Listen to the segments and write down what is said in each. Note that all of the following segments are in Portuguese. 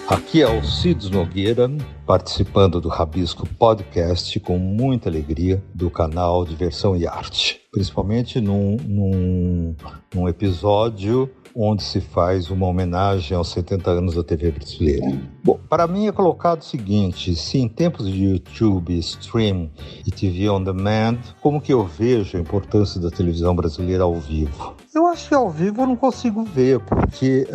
Aqui é Alcides Nogueira, participando do Rabisco Podcast com muita alegria do canal Diversão e Arte, principalmente num episódio onde se faz uma homenagem aos 70 anos da TV brasileira. Bom, para mim é colocado o seguinte: se em tempos de YouTube, stream e TV on demand, como que eu vejo a importância da televisão brasileira ao vivo? Eu acho que ao vivo eu não consigo ver, porque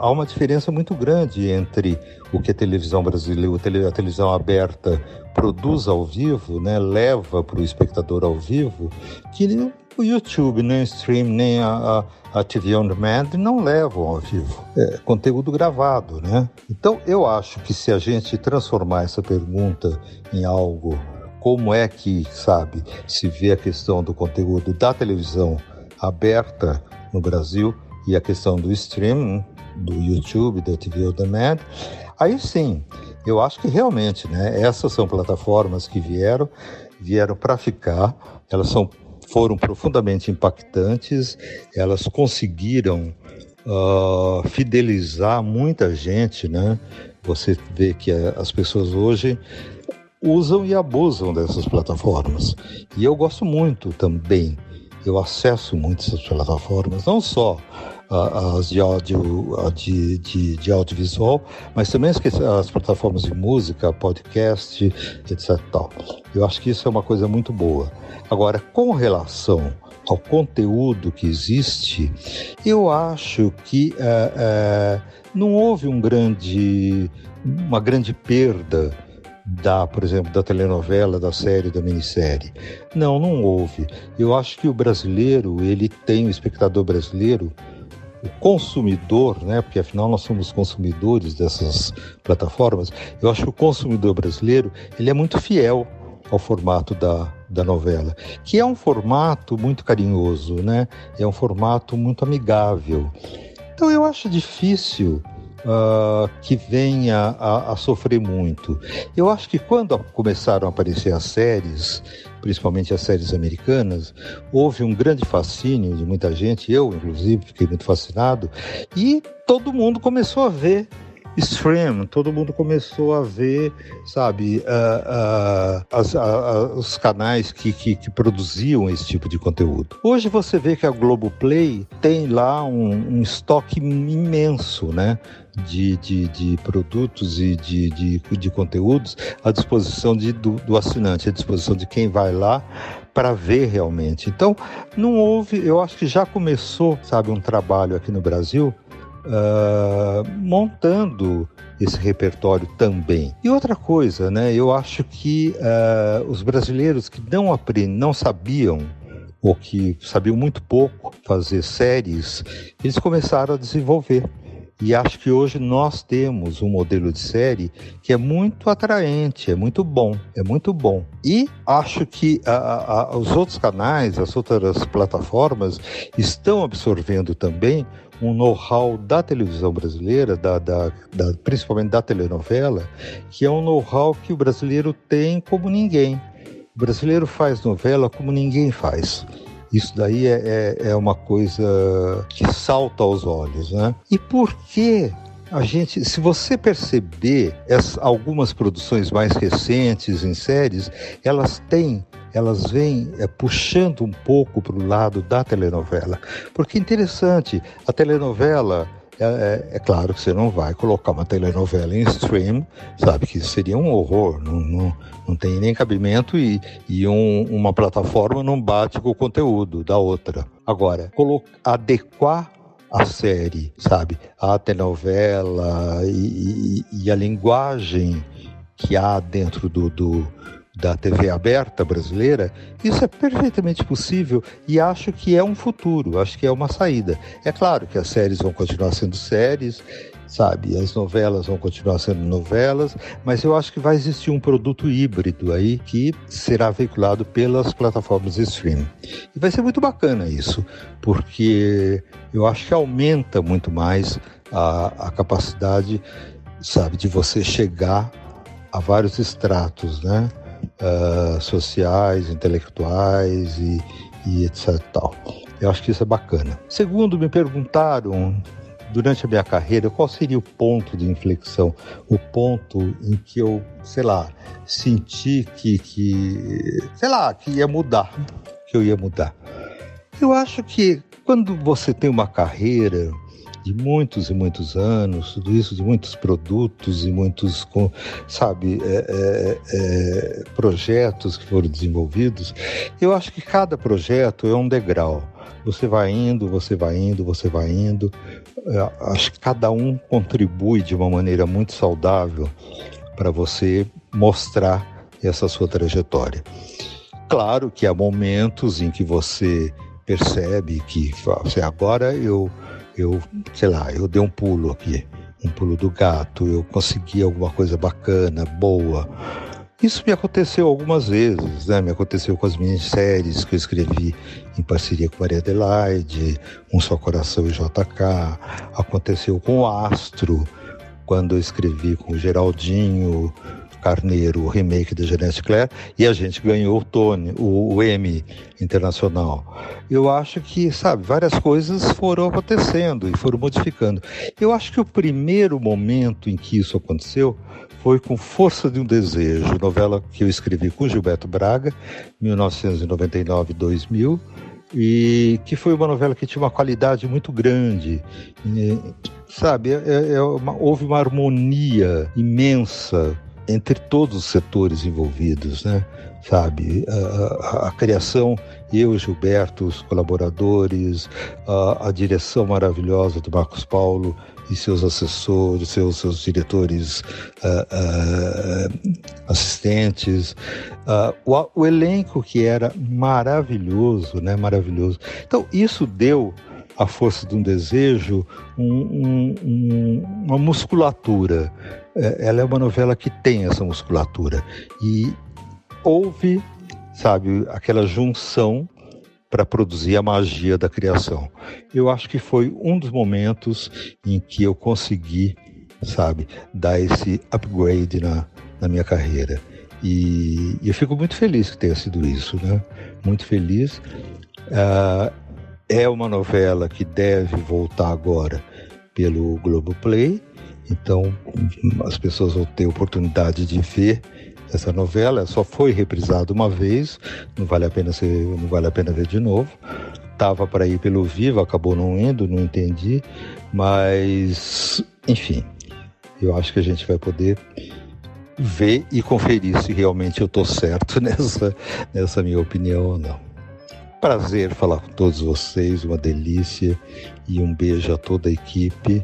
há uma diferença muito grande entre o que a televisão brasileira, a televisão aberta produz ao vivo, né, leva para o espectador ao vivo, que o YouTube, nem o stream, nem a TV on demand não levam ao vivo. É conteúdo gravado, né? Então eu acho que se a gente transformar essa pergunta em algo, como é que, se vê a questão do conteúdo da televisão aberta no Brasil e a questão do streaming, do YouTube, da TV on demand, aí sim, eu acho que realmente, né, essas são plataformas que vieram para ficar, elas foram profundamente impactantes, elas conseguiram fidelizar muita gente, né? Você vê que as pessoas hoje usam e abusam dessas plataformas. E eu gosto muito também, eu acesso muito essas plataformas, não só as de audiovisual, mas também as plataformas de música, podcast, etc. Eu acho que isso é uma coisa muito boa. Agora, com relação ao conteúdo que existe, eu acho que não houve uma grande perda por exemplo, da telenovela, da série, da minissérie. Não houve. Eu acho que o brasileiro, o espectador brasileiro, o consumidor, né, porque afinal nós somos consumidores dessas plataformas, eu acho que o consumidor brasileiro, ele é muito fiel ao formato da novela, que é um formato muito carinhoso, né? É um formato muito amigável. Então eu acho difícil que venha a sofrer muito. Eu acho que quando começaram a aparecer as séries, principalmente as séries americanas, houve um grande fascínio de muita gente, eu inclusive fiquei muito fascinado, e todo mundo começou a ver stream, todo mundo começou a ver, os canais que produziam esse tipo de conteúdo. Hoje você vê que a Globoplay tem lá um estoque imenso, né, de produtos e de conteúdos à disposição do assinante, à disposição de quem vai lá para ver realmente. Então, não houve, eu acho que já começou, um trabalho aqui no Brasil montando esse repertório também. E outra coisa, né? Eu acho que os brasileiros que não sabiam, ou que sabiam muito pouco fazer séries, eles começaram a desenvolver. E acho que hoje nós temos um modelo de série que é muito atraente, é muito bom. E acho que os outros canais, as outras plataformas estão absorvendo também um know-how da televisão brasileira, principalmente da telenovela, que é um know-how que o brasileiro tem como ninguém. O brasileiro faz novela como ninguém faz. Isso daí é uma coisa que salta aos olhos, né? E por que se você perceber algumas produções mais recentes em séries, elas vêm puxando um pouco para o lado da telenovela. Porque é interessante, a telenovela, é claro que você não vai colocar uma telenovela em stream, que isso seria um horror, não tem nem cabimento e uma plataforma não bate com o conteúdo da outra. Agora, adequar a série, a telenovela e a linguagem que há dentro da TV aberta brasileira, isso é perfeitamente possível e acho que é um futuro, acho que é uma saída. É claro que as séries vão continuar sendo séries, as novelas vão continuar sendo novelas, mas eu acho que vai existir um produto híbrido aí que será veiculado pelas plataformas de streaming. E vai ser muito bacana isso, porque eu acho que aumenta muito mais a capacidade, de você chegar a vários estratos, né? Sociais, intelectuais e etc. Eu acho que isso é bacana. Segundo, me perguntaram durante a minha carreira, qual seria o ponto de inflexão, o ponto em que eu, sei lá, senti que ia mudar, que eu ia mudar. Eu acho que quando você tem uma carreira de muitos e muitos anos, tudo isso, de muitos produtos e muitos, projetos que foram desenvolvidos, eu acho que cada projeto é um degrau. Você vai indo. Acho que cada um contribui de uma maneira muito saudável para você mostrar essa sua trajetória. Claro que há momentos em que você percebe que agora eu dei um pulo aqui, um pulo do gato, eu consegui alguma coisa bacana, boa. Isso me aconteceu algumas vezes, né? Me aconteceu com as minisséries que eu escrevi em parceria com Maria Adelaide, Um Só Coração e JK. Aconteceu com o Astro, quando eu escrevi com o Geraldinho Carneiro, o remake da Jeanette Claire, e a gente ganhou o Emmy internacional. Eu acho que, várias coisas foram acontecendo e foram modificando. Eu acho que o primeiro momento em que isso aconteceu foi com Força de um Desejo, novela que eu escrevi com Gilberto Braga, 1999-2000, e que foi uma novela que tinha uma qualidade muito grande, houve uma harmonia imensa entre todos os setores envolvidos, né? A criação, eu, Gilberto, os colaboradores, a direção maravilhosa do Marcos Paulo e seus assessores, seus diretores assistentes, o elenco que era maravilhoso, né? Maravilhoso. Então, isso deu à Força de um Desejo uma musculatura. Ela é uma novela que tem essa musculatura. E houve, aquela junção para produzir a magia da criação. Eu acho que foi um dos momentos em que eu consegui, dar esse upgrade na minha carreira. E eu fico muito feliz que tenha sido isso, né? Muito feliz. É uma novela que deve voltar agora pelo Globoplay, então as pessoas vão ter oportunidade de ver essa novela. Só foi reprisada uma vez, não vale a pena ver de novo. Estava para ir pelo Viva, acabou não indo, não entendi, mas enfim, eu acho que a gente vai poder ver e conferir se realmente eu estou certo nessa minha opinião ou não. Prazer falar com todos vocês, uma delícia, e um beijo a toda a equipe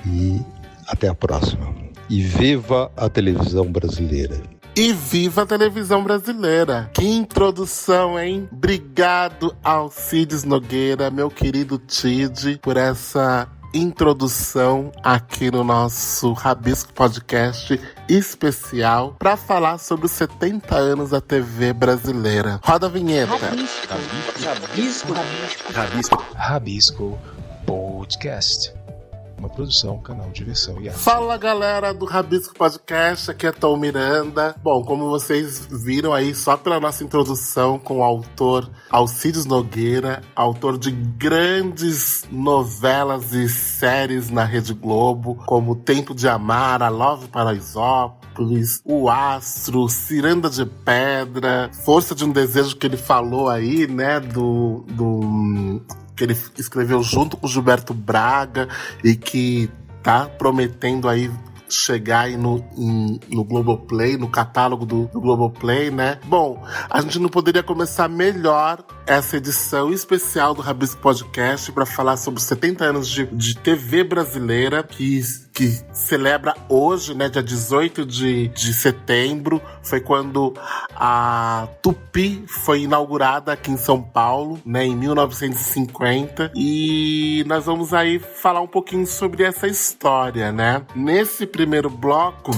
e até a próxima. E viva a televisão brasileira! E viva a televisão brasileira! Que introdução, hein? Obrigado, Alcides Nogueira, meu querido Tid, por essa introdução aqui no nosso Rabisco Podcast especial para falar sobre os 70 anos da TV brasileira. Roda a vinheta. Rabisco Podcast. Uma produção, canal Diversão e Arte. Fala, galera do Rabisco Podcast, aqui é Tom Miranda. Bom, como vocês viram aí, só pela nossa introdução com o autor Alcides Nogueira, autor de grandes novelas e séries na Rede Globo, como Tempo de Amar, A Love Paraisópolis, O Astro, Ciranda de Pedra, Força de um Desejo, que ele falou aí, né, que ele escreveu junto com Gilberto Braga e que tá prometendo aí chegar aí no Globoplay, no catálogo do Globoplay, né? Bom, a gente não poderia começar melhor essa edição especial do Rabisco Podcast para falar sobre os 70 anos de TV brasileira, que celebra hoje, né, dia 18 de setembro, foi quando a Tupi foi inaugurada aqui em São Paulo, né, em 1950, e nós vamos aí falar um pouquinho sobre essa história, né? Nesse primeiro bloco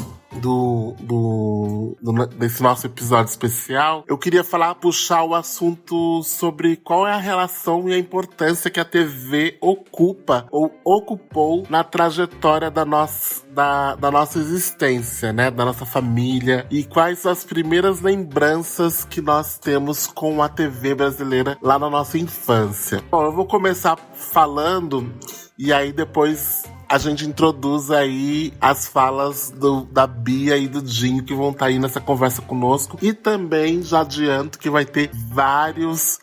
desse nosso episódio especial, eu queria puxar o assunto sobre qual é a relação e a importância que a TV ocupa ou ocupou na trajetória da nossa existência, né, da nossa família, e quais são as primeiras lembranças que nós temos com a TV brasileira lá na nossa infância. Bom, eu vou começar falando E aí depois a gente introduz aí as falas da Bia e do Dinho, que vão estar aí nessa conversa conosco. E também já adianto que vai ter vários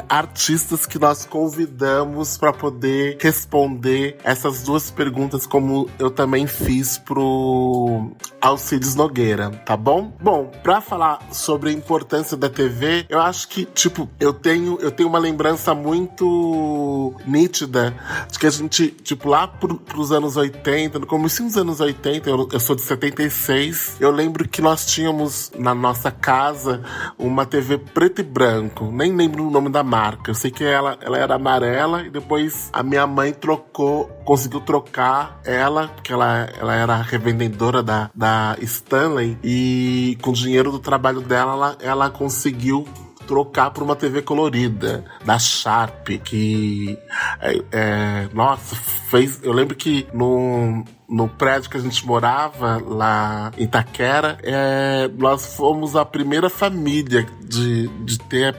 artistas que nós convidamos para poder responder essas duas perguntas, como eu também fiz pro Alcides Nogueira, tá bom? Bom, pra falar sobre a importância da TV, eu acho que, tipo, eu tenho uma lembrança muito nítida de que a gente, tipo, lá pros anos 80, no começo dos anos 80, eu sou de 76, eu lembro que nós tínhamos na nossa casa uma TV preto e branco, nem lembro o nome da marca, eu sei que ela era amarela e depois a minha mãe conseguiu trocar ela, porque ela era revendedora da Stanley, e com o dinheiro do trabalho dela, ela conseguiu trocar por uma TV colorida da Sharp, que nossa, eu lembro que no prédio que a gente morava lá em Itaquera, nós fomos a primeira família de ter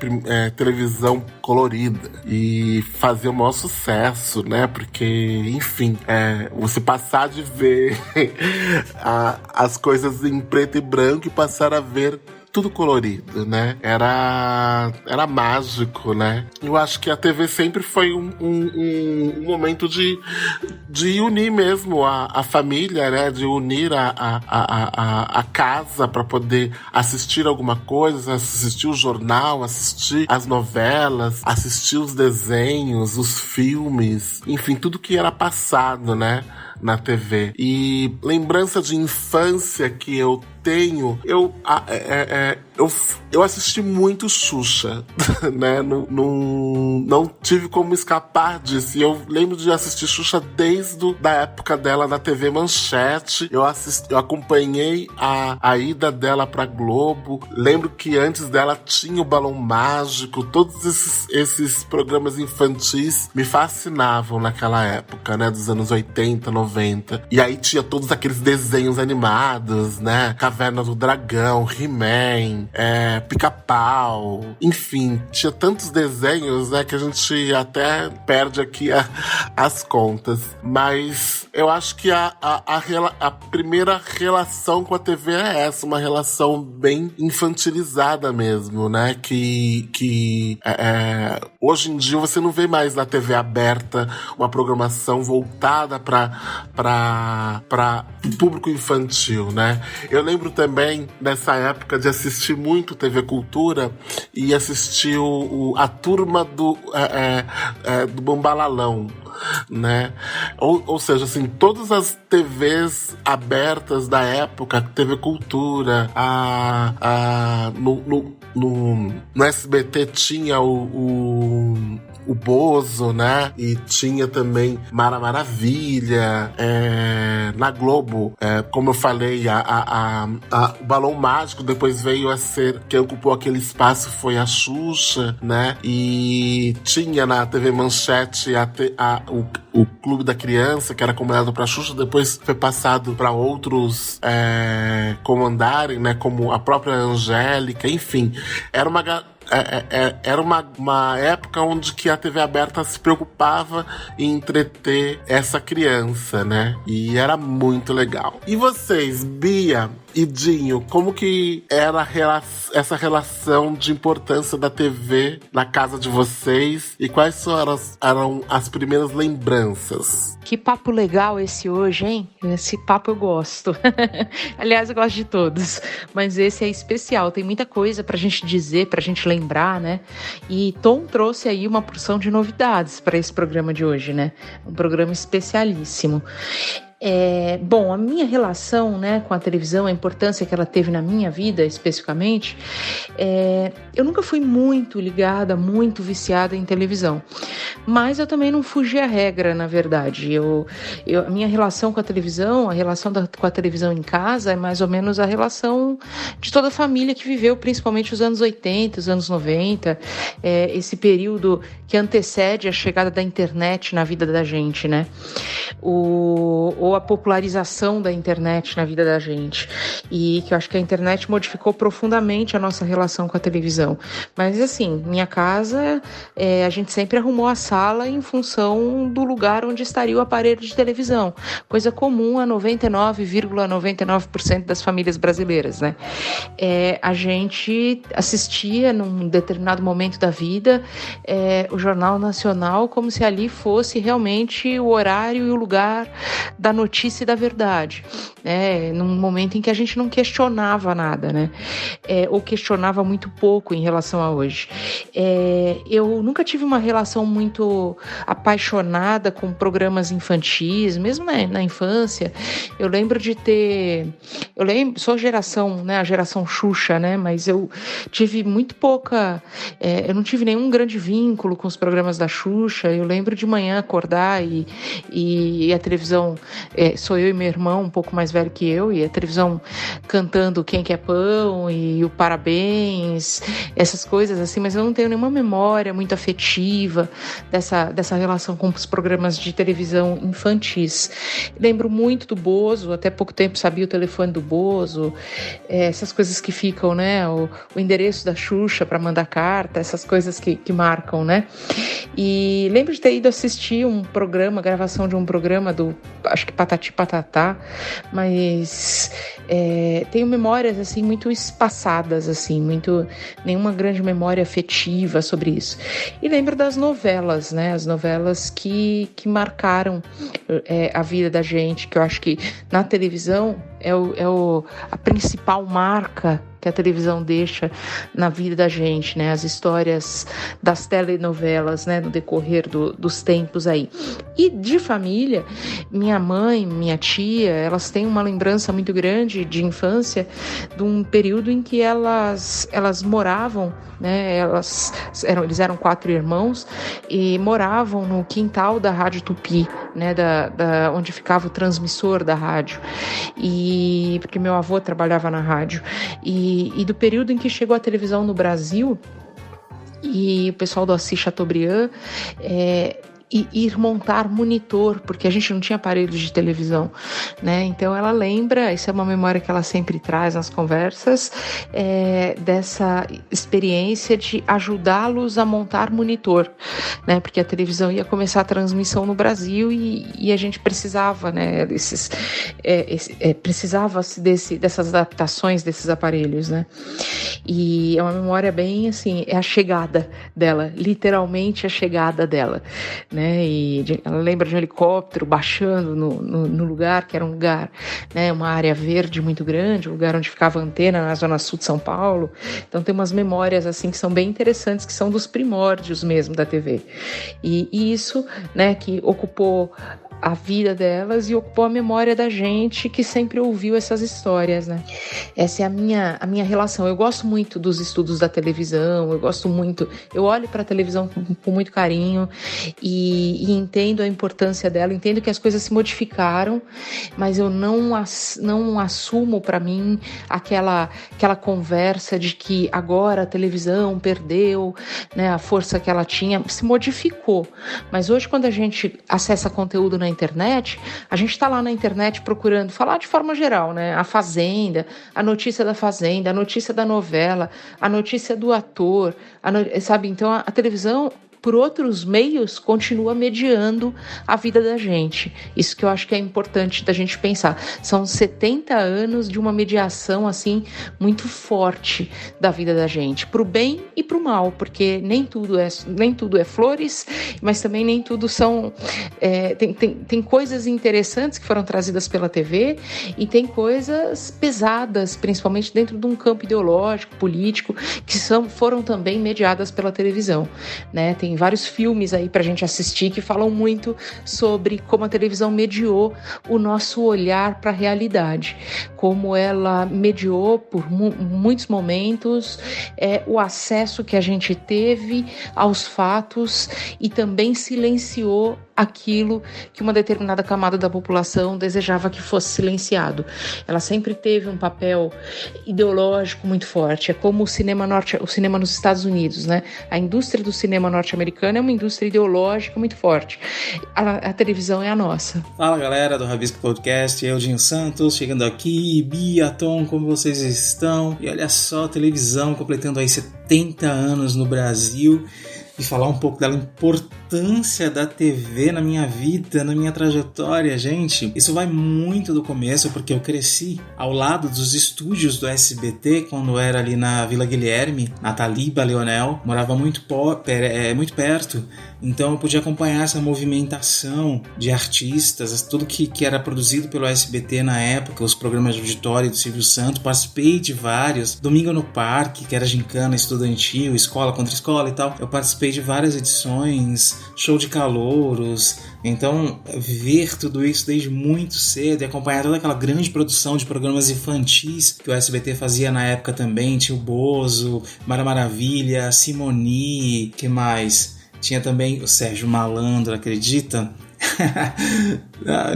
televisão colorida e fazer o maior sucesso, né? Porque, enfim, você passar de ver as coisas em preto e branco e passar a ver tudo colorido, né? Era mágico, né? Eu acho que a TV sempre foi um momento de unir mesmo a família, né? De unir a casa para poder assistir alguma coisa, assistir o jornal, assistir as novelas, assistir os desenhos, os filmes, enfim, tudo que era passado, né? Na TV. E lembrança de infância que eu tenho, eu assisti muito Xuxa, né? Não tive como escapar disso. E eu lembro de assistir Xuxa desde a época dela na TV Manchete. Eu acompanhei a ida dela pra Globo. Lembro que antes dela tinha o Balão Mágico. Todos esses programas infantis me fascinavam naquela época, né? Dos anos 80, 90. E aí tinha todos aqueles desenhos animados, né? Caverna do Dragão, He-Man, Pica-Pau, enfim, tinha tantos desenhos, né, que a gente até perde aqui as contas. Mas eu acho que a primeira relação com a TV é essa, uma relação bem infantilizada mesmo, né, que hoje em dia você não vê mais na TV aberta uma programação voltada para público infantil, né. Eu lembro também, nessa época, de assistir muito TV Cultura e assistir a turma do Bambalalão, né? Ou seja, assim, todas as TVs abertas da época, TV Cultura, no SBT tinha o Bozo, né? E tinha também Mara Maravilha. Na Globo, como eu falei, o Balão Mágico depois veio a ser, quem ocupou aquele espaço foi a Xuxa, né? E tinha na TV Manchete o Clube da Criança, que era comandado pra Xuxa, depois foi passado para outros comandarem, né? Como a própria Angélica, enfim. Era uma época onde que a TV aberta se preocupava em entreter essa criança, né? E era muito legal. E vocês, Bia e Dinho, como que era essa relação de importância da TV na casa de vocês? E quais eram as primeiras lembranças? Que papo legal esse hoje, hein? Esse papo eu gosto. Aliás, eu gosto de todos. Mas esse é especial. Tem muita coisa pra gente dizer, pra gente lembrar, né? E Tom trouxe aí uma porção de novidades para esse programa de hoje, né? Um programa especialíssimo. Bom, a minha relação, né, com a televisão, a importância que ela teve na minha vida especificamente, eu nunca fui muito ligada, muito viciada em televisão, mas eu também não fugi à regra, na verdade. A minha relação com a televisão, com a televisão em casa é mais ou menos a relação de toda a família que viveu, principalmente os anos 80, os anos 90, esse período que antecede a chegada da internet na vida da gente, né? Ou ou a popularização da internet na vida da gente, e que eu acho que a internet modificou profundamente a nossa relação com a televisão. Mas assim, minha casa, a gente sempre arrumou a sala em função do lugar onde estaria o aparelho de televisão, coisa comum a 99,99% das famílias brasileiras, né? A gente assistia num determinado momento da vida o Jornal Nacional como se ali fosse realmente o horário e o lugar da notícia e da verdade, né? Num momento em que a gente não questionava nada, né? Ou questionava muito pouco em relação a hoje. Eu nunca tive uma relação muito apaixonada com programas infantis, mesmo na infância. Eu lembro de ter... sou geração, né, a geração Xuxa, né? Mas eu tive muito pouca... eu não tive nenhum grande vínculo com os programas da Xuxa. Eu lembro de manhã acordar e a televisão... sou eu e meu irmão, um pouco mais velho que eu, e a televisão cantando Quem Quer Pão e o Parabéns, essas coisas assim, mas eu não tenho nenhuma memória muito afetiva dessa relação com os programas de televisão infantis. Lembro muito do Bozo, até pouco tempo sabia o telefone do Bozo, essas coisas que ficam, né? O endereço da Xuxa para mandar carta, essas coisas que marcam, né? E lembro de ter ido assistir gravação de um programa do, acho que Patati Patatá, mas tenho memórias assim muito espaçadas, assim, nenhuma grande memória afetiva sobre isso. E lembro das novelas, né? As novelas que marcaram a vida da gente, que eu acho que na televisão a principal marca que a televisão deixa na vida da gente, né? As histórias das telenovelas, né? No decorrer dos tempos aí. E de família, minha mãe, minha tia, elas têm uma lembrança muito grande de infância, de um período em que elas moravam, né? Eles eram 4 irmãos e moravam no quintal da Rádio Tupi, né? Onde ficava o transmissor da rádio. E porque meu avô trabalhava na rádio. E do período em que chegou a televisão no Brasil, e o pessoal do Assis Chateaubriand ir montar monitor, porque a gente não tinha aparelhos de televisão, né? Então ela lembra, isso é uma memória que ela sempre traz nas conversas, dessa experiência de ajudá-los a montar monitor, né? Porque a televisão ia começar a transmissão no Brasil e a gente precisava, né? Precisava-se dessas adaptações desses aparelhos, né? E é uma memória bem assim, é a chegada dela, literalmente a chegada dela, né? E ela lembra de um helicóptero baixando no lugar, que era um lugar, né, uma área verde muito grande, um lugar onde ficava a antena na zona sul de São Paulo. Então tem umas memórias assim que são bem interessantes, que são dos primórdios mesmo da TV. E isso, né, que ocupou a vida delas e ocupou a memória da gente que sempre ouviu essas histórias, né? Essa é a minha relação. Eu gosto muito dos estudos da televisão, eu olho para a televisão com muito carinho e entendo a importância dela, entendo que as coisas se modificaram, mas eu não assumo para mim aquela conversa de que agora a televisão perdeu, né, a força que ela tinha, se modificou. Mas hoje, quando a gente acessa conteúdo na internet, a gente está lá na internet procurando falar de forma geral, né? A Fazenda, a notícia da Fazenda, a notícia da novela, a notícia do ator, sabe? Então a televisão, por outros meios, continua mediando a vida da gente. Isso que eu acho que é importante da gente pensar. São 70 anos de uma mediação assim muito forte da vida da gente, pro bem e pro mal, porque nem tudo é flores, mas também nem tudo são... Tem coisas interessantes que foram trazidas pela TV e tem coisas pesadas, principalmente dentro de um campo ideológico, político, que foram também mediadas pela televisão, né? Tem vários filmes aí pra gente assistir que falam muito sobre como a televisão mediou o nosso olhar para a realidade, como ela mediou por muitos momentos o acesso que a gente teve aos fatos e também silenciou aquilo que uma determinada camada da população desejava que fosse silenciado. Ela sempre teve um papel ideológico muito forte. É como o cinema nos Estados Unidos, né? A indústria do cinema norte-americano é uma indústria ideológica muito forte. A televisão é a nossa. Fala, galera do Rabisco Podcast, eu, Dinho Santos, chegando aqui. Bia, Tom, como vocês estão? E olha só, a televisão completando aí 70 anos no Brasil. E falar um pouco da importância da TV na minha vida, na minha trajetória, gente. Isso vai muito do começo, porque eu cresci ao lado dos estúdios do SBT, quando era ali na Vila Guilherme, na Taliba, Leonel. Morava muito perto, então eu podia acompanhar essa movimentação de artistas, tudo que era produzido pelo SBT na época, os programas de auditório do Silvio Santos. Participei de vários. Domingo no Parque, que era gincana estudantil, escola contra escola e tal. Eu participei de várias edições, show de calouros. Então, ver tudo isso desde muito cedo e acompanhar toda aquela grande produção de programas infantis que o SBT fazia na época também, tinha o Bozo, Mara Maravilha, Simoni, que mais? Tinha também o Sérgio Malandro, acredita?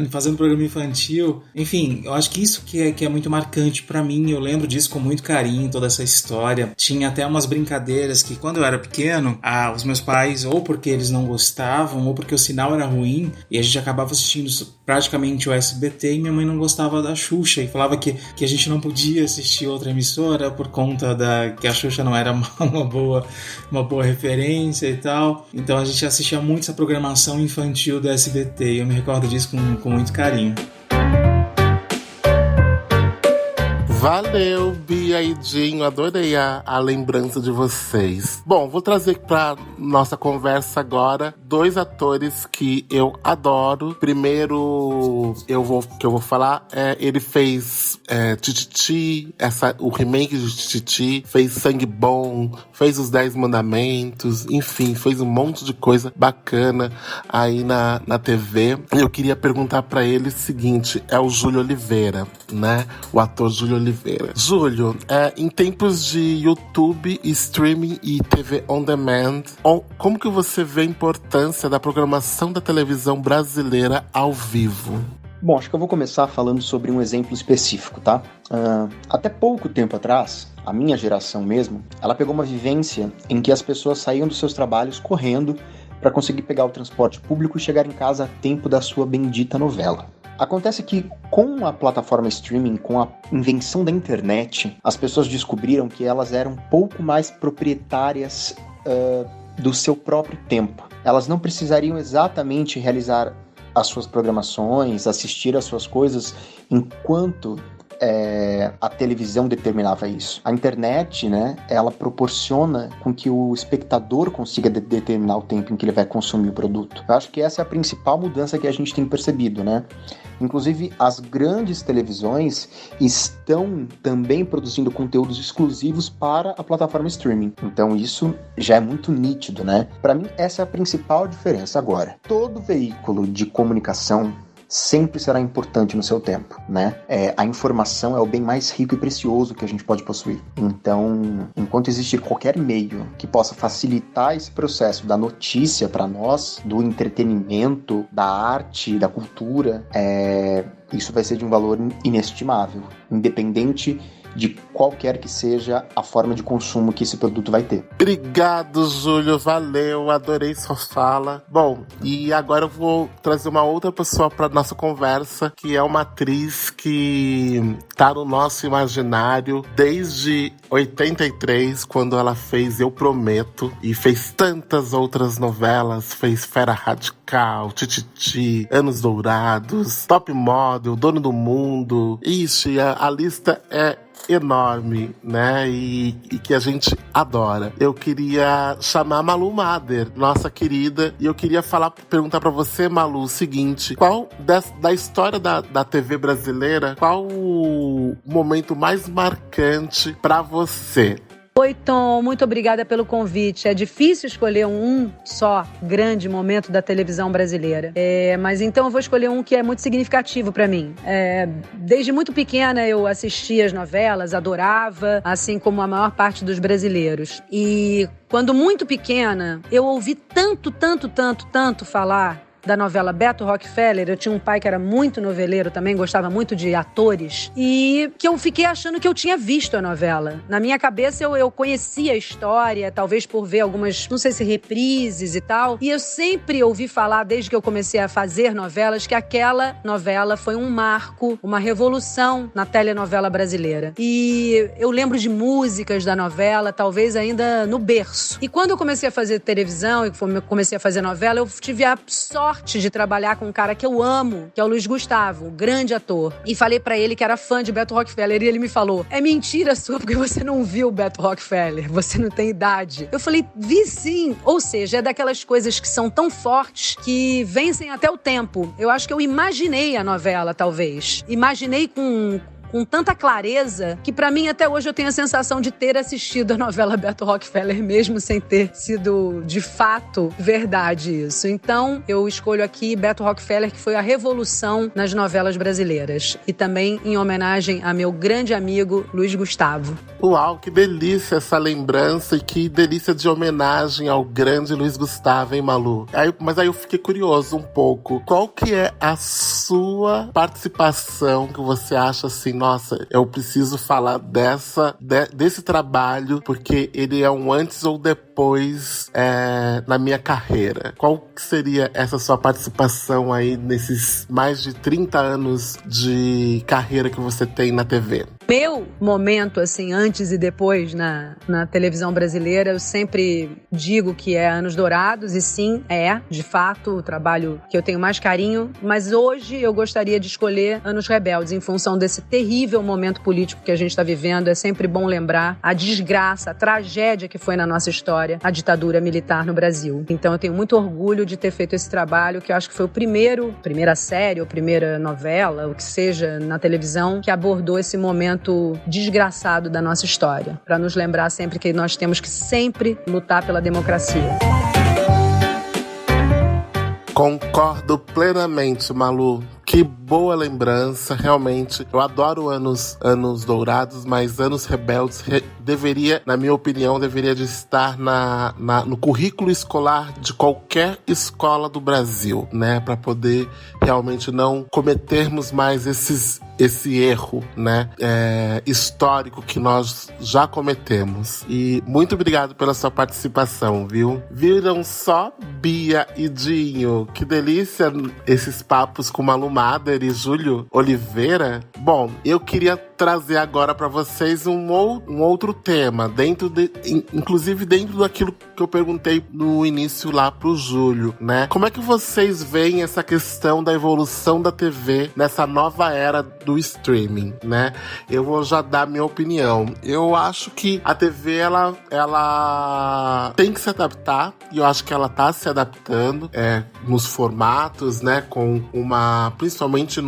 Fazendo programa infantil. Enfim, eu acho que isso que é muito marcante pra mim. Eu lembro disso com muito carinho, toda essa história. Tinha até umas brincadeiras que quando eu era pequeno, os meus pais, ou porque eles não gostavam, ou porque o sinal era ruim, e a gente acabava assistindo praticamente o SBT, e minha mãe não gostava da Xuxa e falava que a gente não podia assistir outra emissora por conta que a Xuxa não era uma boa referência e tal. Então a gente assistia muito essa programação infantil do SBT, e eu me recordo disso com muito carinho. Valeu, Bia e Dinho, adorei a lembrança de vocês. Bom, vou trazer pra nossa conversa agora 2 atores que eu adoro. Primeiro, que eu vou falar, ele fez Tititi, o remake de Tititi, fez Sangue Bom, fez Os 10 Mandamentos, enfim, fez um monte de coisa bacana aí na TV. Eu queria perguntar pra ele o seguinte, é o Júlio Oliveira, né? O ator Júlio Oliveira. Júlio, em tempos de YouTube, streaming e TV on demand, como que você vê a importância da programação da televisão brasileira ao vivo? Bom, acho que eu vou começar falando sobre um exemplo específico, tá? Até pouco tempo atrás, a minha geração mesmo, ela pegou uma vivência em que as pessoas saíam dos seus trabalhos correndo para conseguir pegar o transporte público e chegar em casa a tempo da sua bendita novela. Acontece que, com a plataforma streaming, com a invenção da internet, as pessoas descobriram que elas eram um pouco mais proprietárias do seu próprio tempo. Elas não precisariam exatamente realizar as suas programações, assistir as suas coisas enquanto a televisão determinava isso. A internet, né, ela proporciona com que o espectador consiga determinar o tempo em que ele vai consumir o produto. Eu acho que essa é a principal mudança que a gente tem percebido, né? Inclusive, as grandes televisões estão também produzindo conteúdos exclusivos para a plataforma streaming. Então, isso já é muito nítido, né? Para mim, essa é a principal diferença. Agora, todo veículo de comunicação sempre será importante no seu tempo, né? A informação é o bem mais rico e precioso que a gente pode possuir. Então, enquanto existir qualquer meio que possa facilitar esse processo da notícia para nós, do entretenimento, da arte, da cultura, isso vai ser de um valor inestimável, independente de qualquer que seja a forma de consumo que esse produto vai ter. Obrigado, Júlio, valeu, adorei sua fala. Bom, e agora eu vou trazer uma outra pessoa para nossa conversa, que é uma atriz que tá no nosso imaginário desde 83, quando ela fez Eu Prometo, e fez tantas outras novelas, fez Fera Radical, Tititi, Anos Dourados, Top Model, Dono do Mundo. Ixi, a lista é enorme, né? E que a gente adora. Eu queria chamar a Malu Mader, nossa querida, e eu queria perguntar pra você, Malu, o seguinte: qual da história da TV brasileira, qual o momento mais marcante pra você? Oi, Tom, muito obrigada pelo convite. É difícil escolher um só grande momento da televisão brasileira. Mas então eu vou escolher um que é muito significativo para mim. Desde muito pequena eu assistia as novelas, adorava, assim como a maior parte dos brasileiros. E quando muito pequena, eu ouvi tanto falar da novela Beto Rockefeller. Eu tinha um pai que era muito noveleiro também, gostava muito de atores, e que eu fiquei achando que eu tinha visto a novela. Na minha cabeça eu conhecia a história, talvez por ver algumas, não sei se reprises e tal, e eu sempre ouvi falar, desde que eu comecei a fazer novelas, que aquela novela foi um marco, uma revolução na telenovela brasileira. E eu lembro de músicas da novela, talvez ainda no berço. E quando eu comecei a fazer televisão e comecei a fazer novela, eu tive a sorte de trabalhar com um cara que eu amo, que é o Luiz Gustavo, um grande ator. E falei pra ele que era fã de Beto Rockefeller, e ele me falou: é mentira sua, porque você não viu Beto Rockefeller, você não tem idade. Eu falei: vi sim. Ou seja, é daquelas coisas que são tão fortes que vencem até o tempo. Eu acho que eu imaginei a novela, talvez. Imaginei com tanta clareza que pra mim até hoje eu tenho a sensação de ter assistido a novela Beto Rockefeller mesmo sem ter sido de fato verdade isso. Então eu escolho aqui Beto Rockefeller, que foi a revolução nas novelas brasileiras, e também em homenagem a meu grande amigo Luiz Gustavo. Uau, que delícia essa lembrança e que delícia de homenagem ao grande Luiz Gustavo, hein, Malu? Mas aí eu fiquei curioso um pouco. Qual que é a sua participação que você acha assim, nossa, eu preciso falar desse trabalho porque ele é um antes ou depois na minha carreira? Qual que seria essa sua participação aí nesses mais de 30 anos de carreira que você tem na TV? Meu momento, assim, antes e depois na televisão brasileira, eu sempre digo que é Anos Dourados, e sim, é, de fato, o trabalho que eu tenho mais carinho, mas hoje eu gostaria de escolher Anos Rebeldes, em função desse terrível momento político que a gente está vivendo. É sempre bom lembrar a desgraça, a tragédia que foi na nossa história, a ditadura militar no Brasil. Então eu tenho muito orgulho de ter feito esse trabalho, que eu acho que foi o primeira série ou primeira novela, o que seja, na televisão, que abordou esse momento desgraçado da nossa história, para nos lembrar sempre que nós temos que sempre lutar pela democracia. Concordo plenamente, Malu. Que boa lembrança, realmente. Eu adoro Anos Dourados, mas Anos Rebeldes deveria, na minha opinião, deveria de estar no currículo escolar de qualquer escola do Brasil, né? Para poder realmente não cometermos mais esse erro, né? Histórico que nós já cometemos. E muito obrigado pela sua participação, viu? Viram só, Bia e Dinho? Que delícia esses papos com Malu Mader e Júlio Oliveira. Bom, eu queria trazer agora para vocês um outro tema, inclusive dentro daquilo que eu perguntei no início lá pro Júlio, né? Como é que vocês veem essa questão da evolução da TV nessa nova era do streaming, né? Eu vou já dar minha opinião. Eu acho que a TV, ela tem que se adaptar, e eu acho que ela tá se adaptando nos formatos, né? Principalmente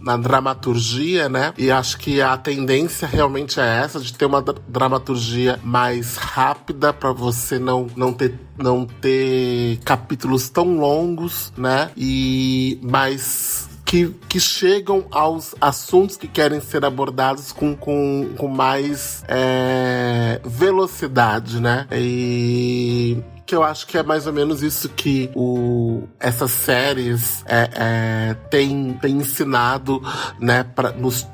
na dramaturgia, né? E acho que a tendência realmente é essa, de ter uma dramaturgia mais rápida, para você não ter capítulos tão longos, né? E mais que chegam aos assuntos que querem ser abordados com mais velocidade, né? E que eu acho que é mais ou menos isso que essas séries têm ensinado, né,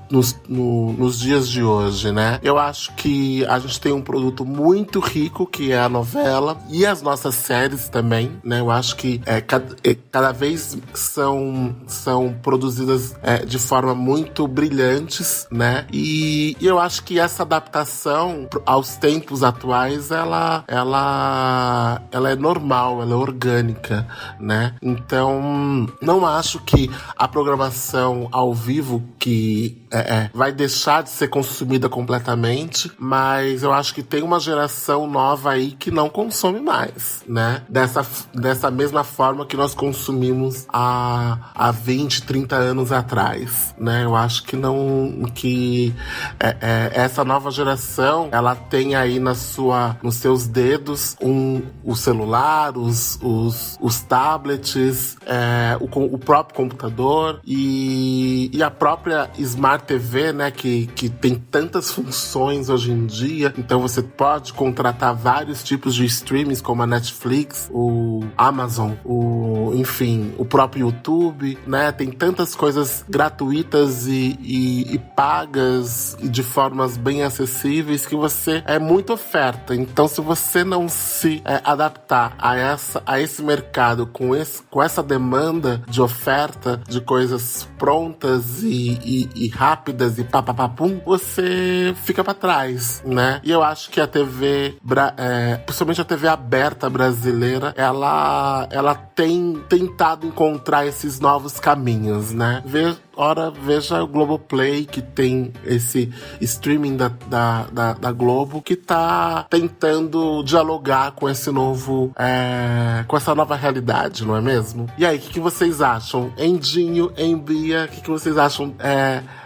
nos dias de hoje, né? Eu acho que a gente tem um produto muito rico, que é a novela, e as nossas séries também, né? Eu acho que cada vez são produzidas de forma muito brilhantes, né? E eu acho que essa adaptação aos tempos atuais, ela é normal, ela é orgânica, né? Então, não acho que a programação ao vivo que vai deixar de ser consumida completamente, mas eu acho que tem uma geração nova aí que não consome mais, né? Dessa mesma forma que nós consumimos há 20, 30 anos atrás, né? Eu acho que essa nova geração, ela tem aí nos seus dedos o celular, os tablets, o próprio computador e a própria Smart TV, né, que tem tantas funções hoje em dia, então você pode contratar vários tipos de streamings, como a Netflix, o Amazon, enfim, o próprio YouTube, né, tem tantas coisas gratuitas e pagas e de formas bem acessíveis que é muita oferta. Então, se você não se adaptar a esse mercado com essa demanda de oferta de coisas prontas e rápidas e papapapum, você fica pra trás, né? E eu acho que a TV, principalmente a TV aberta brasileira, ela tem tentado encontrar esses novos caminhos, né? Veja o Globoplay, que tem esse streaming da Globo, que tá tentando dialogar com esse novo, com essa nova realidade, não é mesmo? E aí, o que vocês acham? Em Dinho, em Bia, o que vocês acham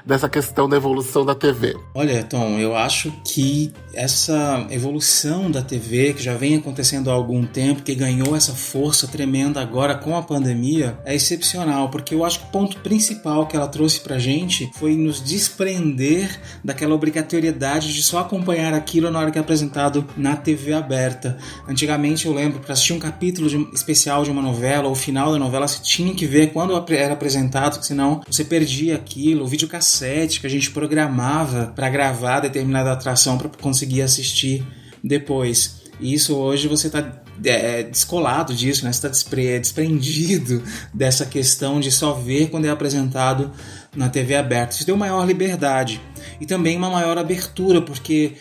dessa questão da evolução da TV? Olha, Tom, eu acho que essa evolução da TV, que já vem acontecendo há algum tempo, que ganhou essa força tremenda agora com a pandemia, é excepcional, porque eu acho que o ponto principal que ela trouxe pra gente foi nos desprender daquela obrigatoriedade de só acompanhar aquilo na hora que é apresentado na TV aberta. Antigamente, eu lembro, para assistir um capítulo especial de uma novela, ou o final da novela, você tinha que ver quando era apresentado, senão você perdia aquilo. O videocassete que a gente programava para gravar determinada atração para conseguir assistir depois. E isso hoje você está descolado disso, né? Você está desprendido dessa questão de só ver quando é apresentado na TV aberta. Isso deu maior liberdade e também uma maior abertura, porque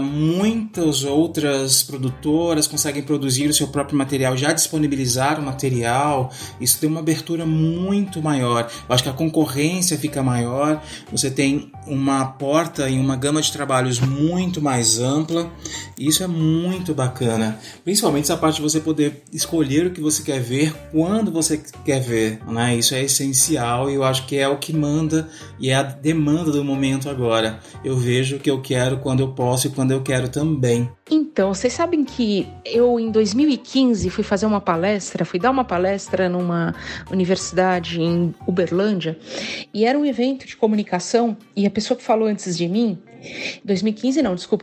muitas outras produtoras conseguem produzir o seu próprio material, já disponibilizar o material. Isso tem uma abertura muito maior. Eu acho que a concorrência fica maior, você tem uma porta e uma gama de trabalhos muito mais ampla, e isso é muito bacana, principalmente essa parte de você poder escolher o que você quer ver quando você quer ver, né? Isso é essencial e eu acho que é o que manda e é a demanda do momento agora. Eu vejo o que eu quero quando eu posso e quando eu quero também. Então, vocês sabem que eu, em 2015, fui dar uma palestra numa universidade em Uberlândia, e era um evento de comunicação, e a pessoa que falou antes de mim, em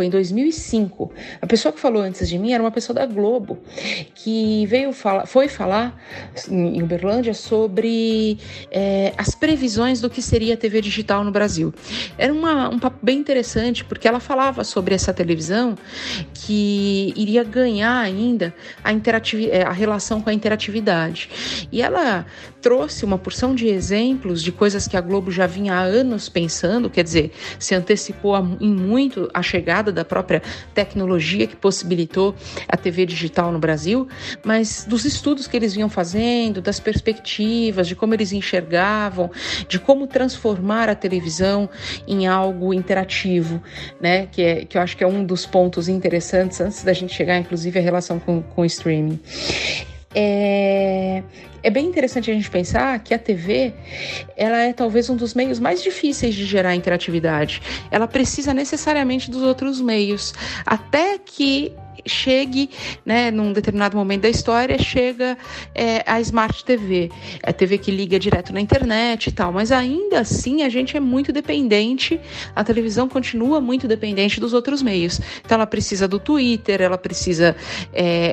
2005, a pessoa que falou antes de mim era uma pessoa da Globo, que foi falar em Uberlândia sobre as previsões do que seria a TV digital no Brasil. Era um papo bem interessante, porque ela falava sobre essa televisão que iria ganhar ainda a relação com a interatividade. E ela trouxe uma porção de exemplos de coisas que a Globo já vinha há anos pensando, quer dizer, se antecipou em muito a chegada da própria tecnologia que possibilitou a TV digital no Brasil, mas dos estudos que eles vinham fazendo, das perspectivas, de como eles enxergavam, de como transformar a televisão em algo interativo, né? Que eu acho que é um dos pontos interessantes antes da gente chegar, inclusive, à relação com o streaming. É bem interessante a gente pensar que a TV, ela é talvez um dos meios mais difíceis de gerar interatividade. Ela precisa necessariamente dos outros meios, até que chegue, né, num determinado momento da história, chega a Smart TV, a TV que liga direto na internet e tal, mas ainda assim a gente é muito dependente, a televisão continua muito dependente dos outros meios. Então ela precisa do Twitter, ela precisa,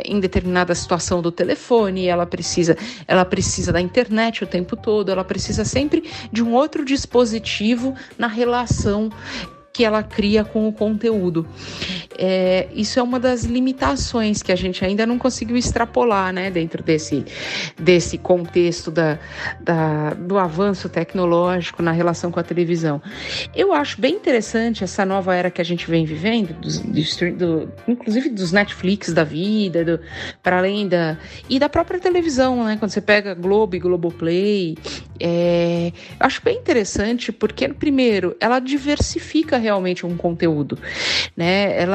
em determinada situação, do telefone, ela precisa da internet o tempo todo, ela precisa sempre de um outro dispositivo na relação que ela cria com o conteúdo. Isso é uma das limitações que a gente ainda não conseguiu extrapolar, né, dentro desse contexto do avanço tecnológico na relação com a televisão. Eu acho bem interessante essa nova era que a gente vem vivendo, inclusive dos Netflix da vida, para além e da própria televisão, né, quando você pega Globo e Globoplay. Acho bem interessante porque, primeiro, ela diversifica realmente um conteúdo, né?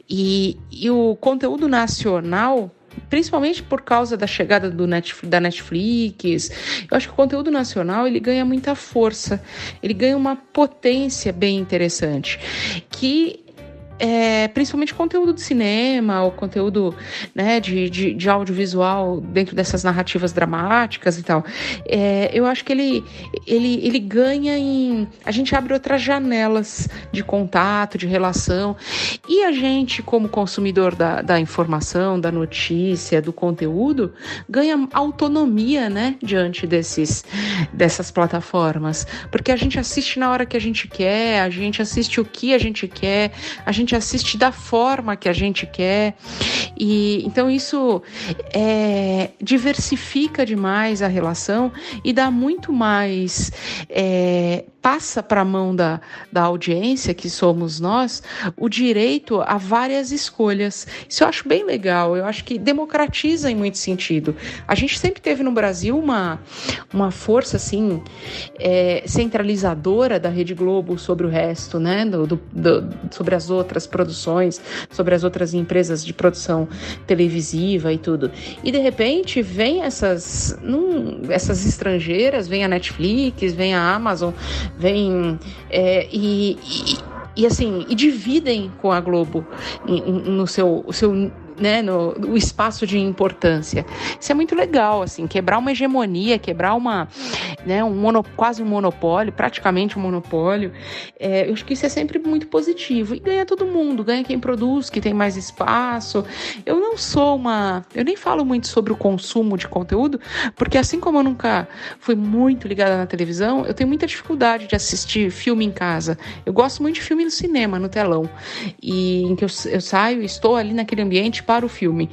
E o conteúdo nacional, principalmente por causa da chegada da Netflix, eu acho que o conteúdo nacional ele ganha muita força, ele ganha uma potência bem interessante, que principalmente conteúdo de cinema, ou conteúdo, né, de audiovisual dentro dessas narrativas dramáticas e tal, eu acho que ele ganha em... A gente abre outras janelas de contato, de relação, e a gente, como consumidor da informação, da notícia, do conteúdo, ganha autonomia, né, diante dessas plataformas, porque a gente assiste na hora que a gente quer, a gente assiste o que a gente quer, a gente assiste da forma que a gente quer, e então isso diversifica demais a relação e dá muito mais, passa para a mão da audiência, que somos nós, o direito a várias escolhas. Isso eu acho bem legal, eu acho que democratiza em muito sentido. A gente sempre teve no Brasil uma força assim, centralizadora da Rede Globo sobre o resto, né? Sobre as outras produções, sobre as outras empresas de produção televisiva e tudo. E de repente vem essas estrangeiras, vem a Netflix, vem a Amazon, vem e assim, e dividem com a Globo no seu né, no espaço de importância. Isso é muito legal, assim, quebrar uma hegemonia, quebrar quase um monopólio, praticamente um monopólio. Eu acho que isso é sempre muito positivo. E ganha todo mundo, ganha quem produz, que tem mais espaço. Eu nem falo muito sobre o consumo de conteúdo, porque assim como eu nunca fui muito ligada na televisão, eu tenho muita dificuldade de assistir filme em casa. Eu gosto muito de filme no cinema, no telão, e em que eu saio e estou ali naquele ambiente para o filme.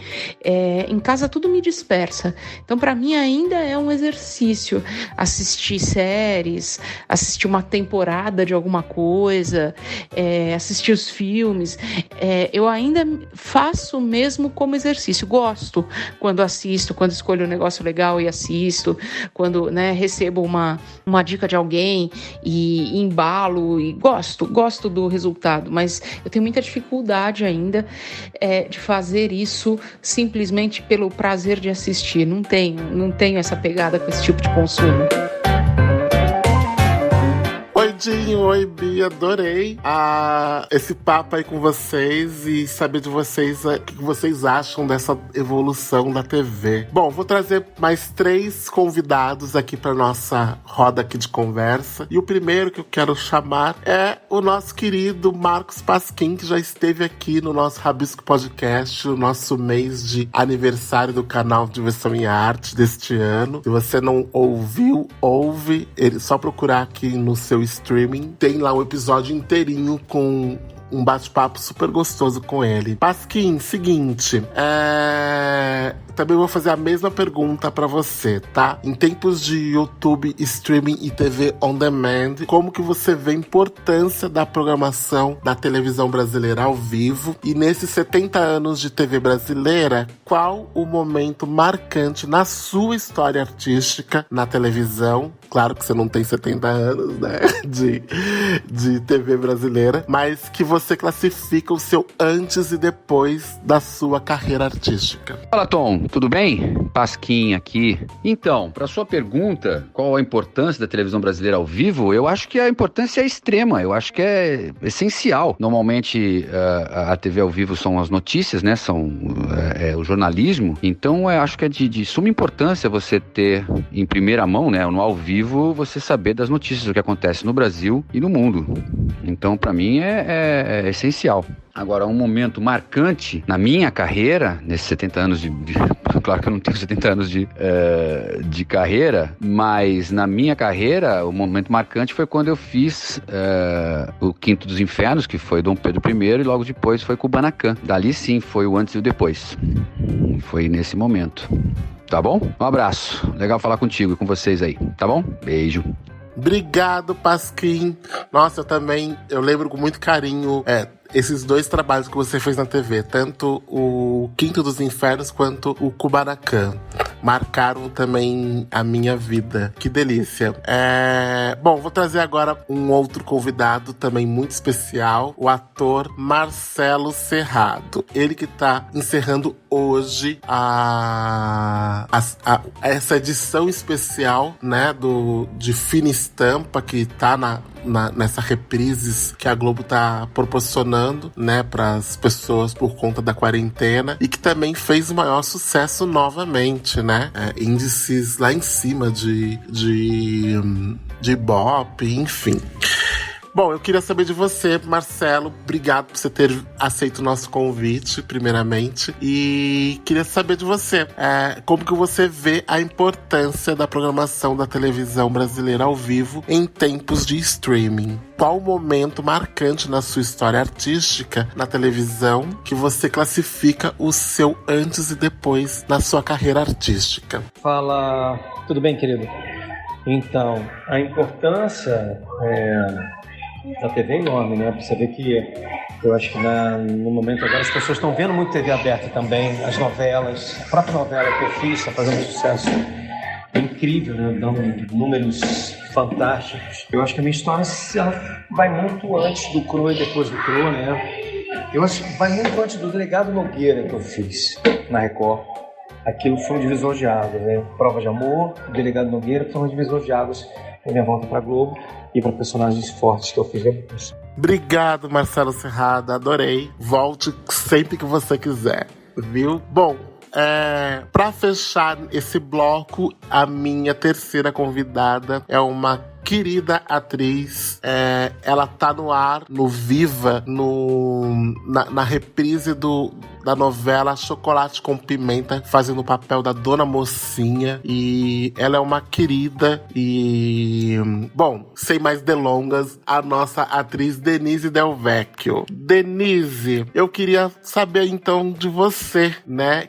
Em casa tudo me dispersa. Então, para mim, ainda é um exercício assistir séries, assistir uma temporada de alguma coisa, assistir os filmes. Eu ainda faço mesmo como exercício. Gosto quando assisto, quando escolho um negócio legal e assisto, quando, né, recebo uma dica de alguém e embalo, e gosto do resultado, mas eu tenho muita dificuldade ainda de fazer isso simplesmente pelo prazer de assistir. Não tenho essa pegada com esse tipo de consumo. Oi, Dinho, oi, Bia, adorei esse papo aí com vocês e saber de vocês o que vocês acham dessa evolução da TV. Bom, vou trazer mais 3 convidados aqui para nossa roda aqui de conversa. E o primeiro que eu quero chamar é o nosso querido Marcos Pasquim, que já esteve aqui no nosso Rabisco Podcast, o nosso mês de aniversário do canal Diversão em Arte deste ano. Se você não ouviu, ouve. Só procurar aqui no seu streaming, tem lá um episódio inteirinho com um bate-papo super gostoso com ele. Pasquim, seguinte, também vou fazer a mesma pergunta pra você, tá? Em tempos de YouTube, streaming e TV on demand, como que você vê a importância da programação da televisão brasileira ao vivo? E nesses 70 anos de TV brasileira, qual o momento marcante na sua história artística na televisão? Claro que você não tem 70 anos, né, de TV brasileira, mas que você classifica o seu antes e depois da sua carreira artística. Fala, Tom, tudo bem? Pasquim aqui. Então, para sua pergunta, qual a importância da televisão brasileira ao vivo? Eu acho que a importância é extrema, eu acho que é essencial. Normalmente, a TV ao vivo são as notícias, né, são o jornalismo, então eu acho que é de suma importância você ter em primeira mão, né, no ao vivo, você saber das notícias do que acontece no Brasil e no mundo. Então, para mim, é essencial. Agora, um momento marcante na minha carreira, nesses 70 anos claro que eu não tenho 70 anos de carreira, mas na minha carreira, o momento marcante foi quando eu fiz o Quinto dos Infernos, que foi Dom Pedro I, e logo depois foi Kubanacan. Dali sim, foi o antes e o depois. Foi nesse momento. Tá bom? Um abraço. Legal falar contigo e com vocês aí. Tá bom? Beijo. Obrigado, Pasquim. Nossa, eu lembro com muito carinho esses 2 trabalhos que você fez na TV, tanto o Quinto dos Infernos quanto o Kubanacan. marcaram também a minha vida. Que delícia. Bom, vou trazer agora um outro convidado também muito especial, o ator Marcelo Serrado. Ele que tá encerrando hoje essa edição especial, né, de Fina Estampa, que tá nessa reprises que a Globo tá proporcionando, né, para as pessoas por conta da quarentena, e que também fez o maior sucesso novamente, né? Índices lá em cima de Ibope, enfim. Bom, eu queria saber de você, Marcelo. Obrigado por você ter aceito o nosso convite, primeiramente. E queria saber de você, como que você vê a importância da programação da televisão brasileira ao vivo em tempos de streaming? Qual o momento marcante na sua história artística na televisão que você classifica o seu antes e depois na sua carreira artística? Fala, tudo bem, querido? Então, a importância da TV é enorme, né? Você vê que eu acho que no momento agora as pessoas estão vendo muito TV aberta também, as novelas, a própria novela que eu fiz está fazendo um sucesso incrível, né? Dando números fantásticos. Eu acho que a minha história vai muito antes do Cro e depois do Cro, né? Eu acho que vai muito antes do Delegado Nogueira que eu fiz na Record. Aquilo foi um divisor de águas, né? Prova de Amor, o Delegado Nogueira foi um divisor de águas na minha volta para a Globo e para personagens fortes que eu fiz depois. Obrigado, Marcelo Serrado, adorei. Volte sempre que você quiser, viu? Bom, para fechar esse bloco, a minha terceira convidada é uma querida atriz. Ela tá no ar, no Viva, na reprise da novela Chocolate com Pimenta, fazendo o papel da Dona Mocinha. E ela é uma querida. E, bom, sem mais delongas, a nossa atriz Denise Del Vecchio. Denise, eu queria saber então de você, né?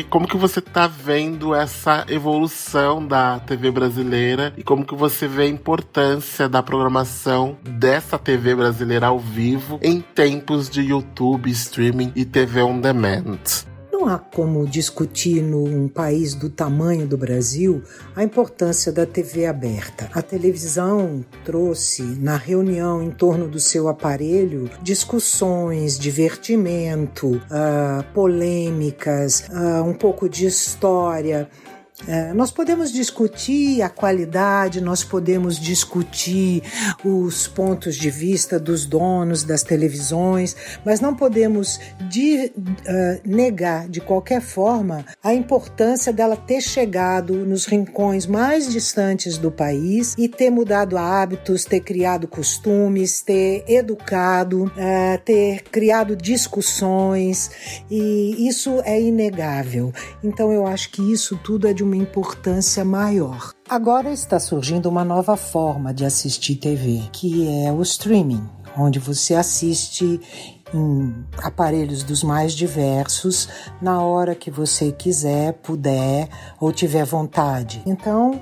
Como que você tá vendo essa evolução da TV brasileira e como que você vê a importância da programação dessa TV brasileira ao vivo em tempos de YouTube, streaming e TV on demand? Não há como discutir num país do tamanho do Brasil a importância da TV aberta. A televisão trouxe, na reunião em torno do seu aparelho, discussões, divertimento, polêmicas, um pouco de história. Nós podemos discutir a qualidade, nós podemos discutir os pontos de vista dos donos das televisões, mas não podemos negar de qualquer forma a importância dela ter chegado nos rincões mais distantes do país e ter mudado hábitos, ter criado costumes, ter educado, ter criado discussões, e isso é inegável. Então eu acho que isso tudo é de uma importância maior. Agora está surgindo uma nova forma de assistir TV, que é o streaming, onde você assiste em aparelhos dos mais diversos, na hora que você quiser, puder ou tiver vontade. Então,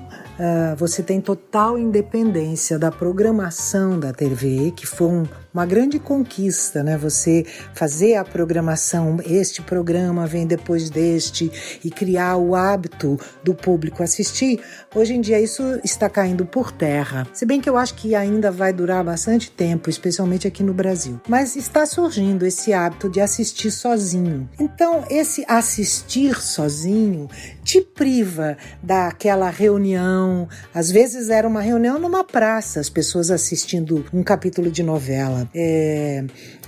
você tem total independência da programação da TV, que foi uma grande conquista, né? Você fazer a programação, este programa vem depois deste, e criar o hábito do público assistir. Hoje em dia isso está caindo por terra. Se bem que eu acho que ainda vai durar bastante tempo, especialmente aqui no Brasil. Mas está surgindo esse hábito de assistir sozinho. Então, esse assistir sozinho te priva daquela reunião. Às vezes era uma reunião numa praça, as pessoas assistindo um capítulo de novela.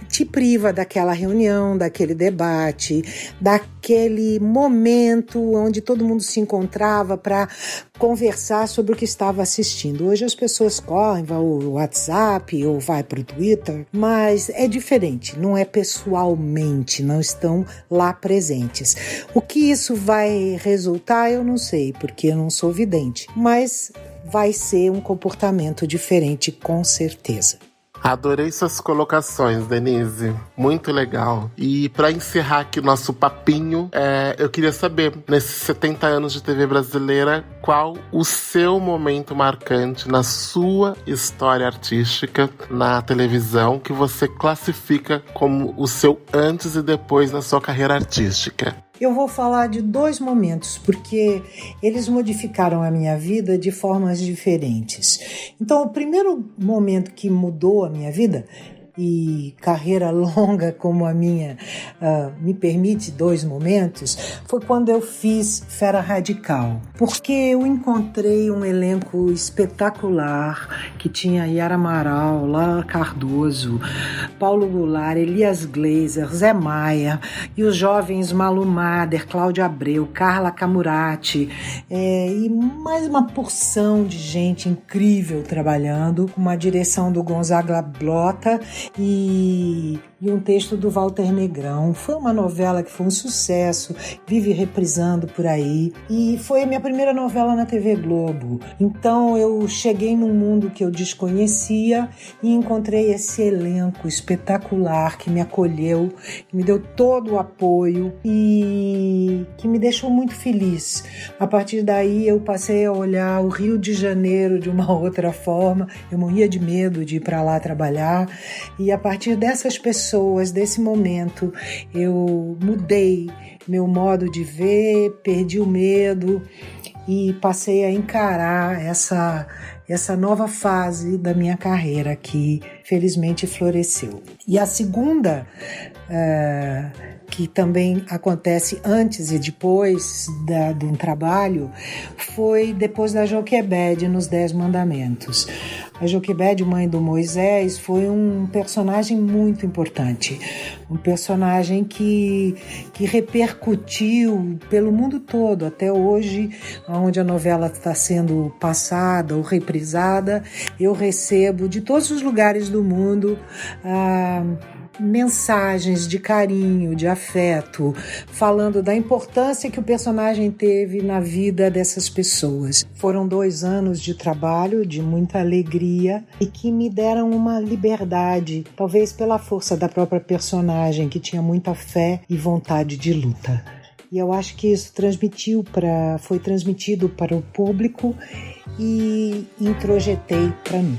Te priva daquela reunião, daquele debate, daquele momento onde todo mundo se encontrava para conversar sobre o que estava assistindo. Hoje as pessoas correm, vão ao WhatsApp ou vai para o Twitter, mas é diferente, não é pessoalmente, não estão lá presentes. O que isso vai resultar, eu não sei, porque eu não sou vidente, mas vai ser um comportamento diferente, com certeza. Adorei suas colocações, Denise. Muito legal. E para encerrar aqui nosso papinho, eu queria saber, nesses 70 anos de TV brasileira, qual o seu momento marcante na sua história artística na televisão que você classifica como o seu antes e depois na sua carreira artística? Eu vou falar de 2 momentos, porque eles modificaram a minha vida de formas diferentes. Então, o primeiro momento que mudou a minha vida, e carreira longa como a minha me permite 2 momentos, foi quando eu fiz Fera Radical, porque eu encontrei um elenco espetacular que tinha Yara Amaral, Lara Cardoso, Paulo Goulart, Elias Glazer, Zé Maia e os jovens Malu Mader, Cláudia Abreu, Carla Camurati, e mais uma porção de gente incrível trabalhando, com uma direção do Gonzaga Blota e um texto do Walter Negrão. Foi uma novela que foi um sucesso, vive reprisando por aí, e foi a minha primeira novela na TV Globo. Então eu cheguei num mundo que eu desconhecia e encontrei esse elenco espetacular que me acolheu, que me deu todo o apoio e que me deixou muito feliz. A partir daí eu passei a olhar o Rio de Janeiro de uma outra forma. Eu morria de medo de ir para lá trabalhar, e a partir dessas pessoas, desse momento, eu mudei meu modo de ver, perdi o medo e passei a encarar essa nova fase da minha carreira que felizmente floresceu. E a segunda, que também acontece antes e depois de um trabalho, foi depois da Joquebede nos 10 Mandamentos. A Joquebede, mãe do Moisés, foi um personagem muito importante, um personagem que repercutiu pelo mundo todo, até hoje, onde a novela está sendo passada ou reprisada, eu recebo de todos os lugares do mundo mensagens de carinho, de afeto, falando da importância que o personagem teve na vida dessas pessoas. Foram 2 anos de trabalho, de muita alegria, e que me deram uma liberdade, talvez pela força da própria personagem, que tinha muita fé e vontade de luta. E eu acho que isso foi transmitido para o público e introjetei para mim.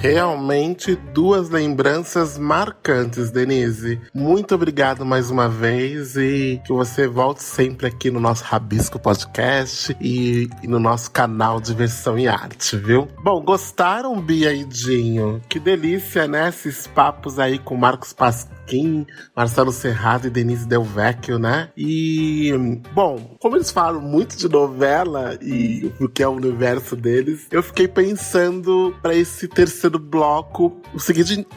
Realmente 2 lembranças marcantes, Denise. Muito obrigado mais uma vez e que você volte sempre aqui no nosso Rabisco Podcast e no nosso canal Diversão e Arte, viu? Bom, gostaram, Bia e Dinho? Que delícia, né? Esses papos aí com Marcos Pasquim, Marcelo Serrado e Denise Del Vecchio, né? E, bom, como eles falam muito de novela e o que é o universo deles, eu fiquei pensando para esse terceiro bloco o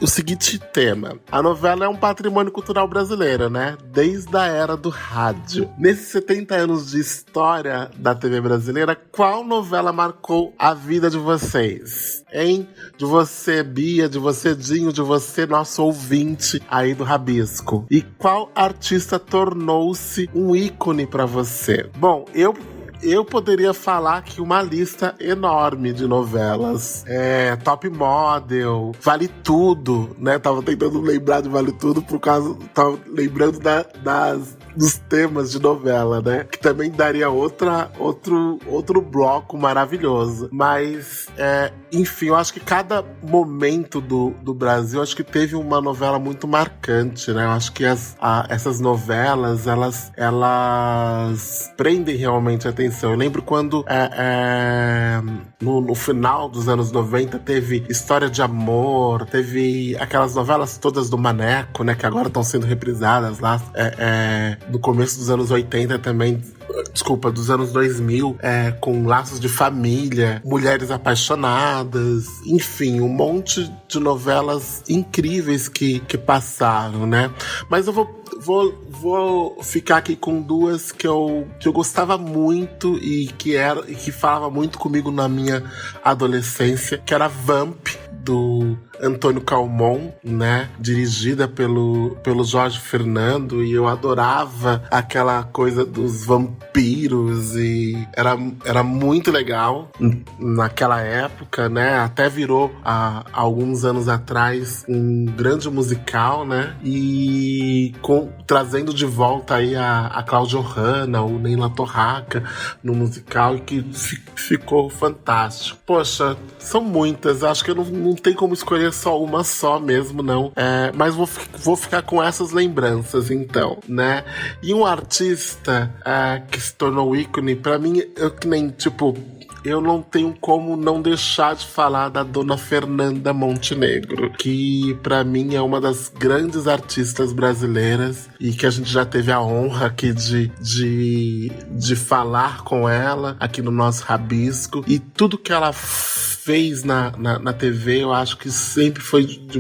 seguinte tema. A novela é um patrimônio cultural brasileiro, né? Desde a era do rádio. Nesses 70 anos de história da TV brasileira, qual novela marcou a vida de vocês? Hein? De você, Bia, de você, Dinho, de você, nosso ouvinte aí do Rabisco. E qual artista tornou-se um ícone pra você? Bom, eu poderia falar aqui uma lista enorme de novelas. Top Model, Vale Tudo, né? Tava tentando lembrar de Vale Tudo por causa... Tava lembrando dos temas de novela, né? Que também daria outro bloco maravilhoso. Mas, enfim, eu acho que cada momento do Brasil, acho que teve uma novela muito marcante, né? Eu acho que essas novelas, elas prendem realmente a atenção. Eu lembro quando no final dos anos 90 teve História de Amor, teve aquelas novelas todas do Maneco, né? Que agora estão sendo reprisadas lá no começo dos anos 80 também, dos anos 2000, com Laços de Família, Mulheres Apaixonadas, enfim, um monte de novelas incríveis que passaram, né? Mas eu vou ficar aqui com 2 que eu gostava muito e que falava muito comigo na minha adolescência, que era Vamp, do Antônio Calmon, né? Dirigida pelo Jorge Fernando, e eu adorava aquela coisa dos vampiros e era muito legal naquela época, né? Até virou há alguns anos atrás um grande musical, né? E trazendo de volta aí a Cláudia Hanna, o Neila Torraca no musical, e que ficou fantástico. Poxa, são muitas, acho que eu não tem como escolher só uma só mesmo, não. Mas vou ficar com essas lembranças, então, né? E um artista que se tornou ícone, pra mim, eu não tenho como não deixar de falar da Dona Fernanda Montenegro, que pra mim é uma das grandes artistas brasileiras e que a gente já teve a honra aqui de falar com ela aqui no nosso Rabisco. E tudo que ela fez na TV, eu acho que sempre foi de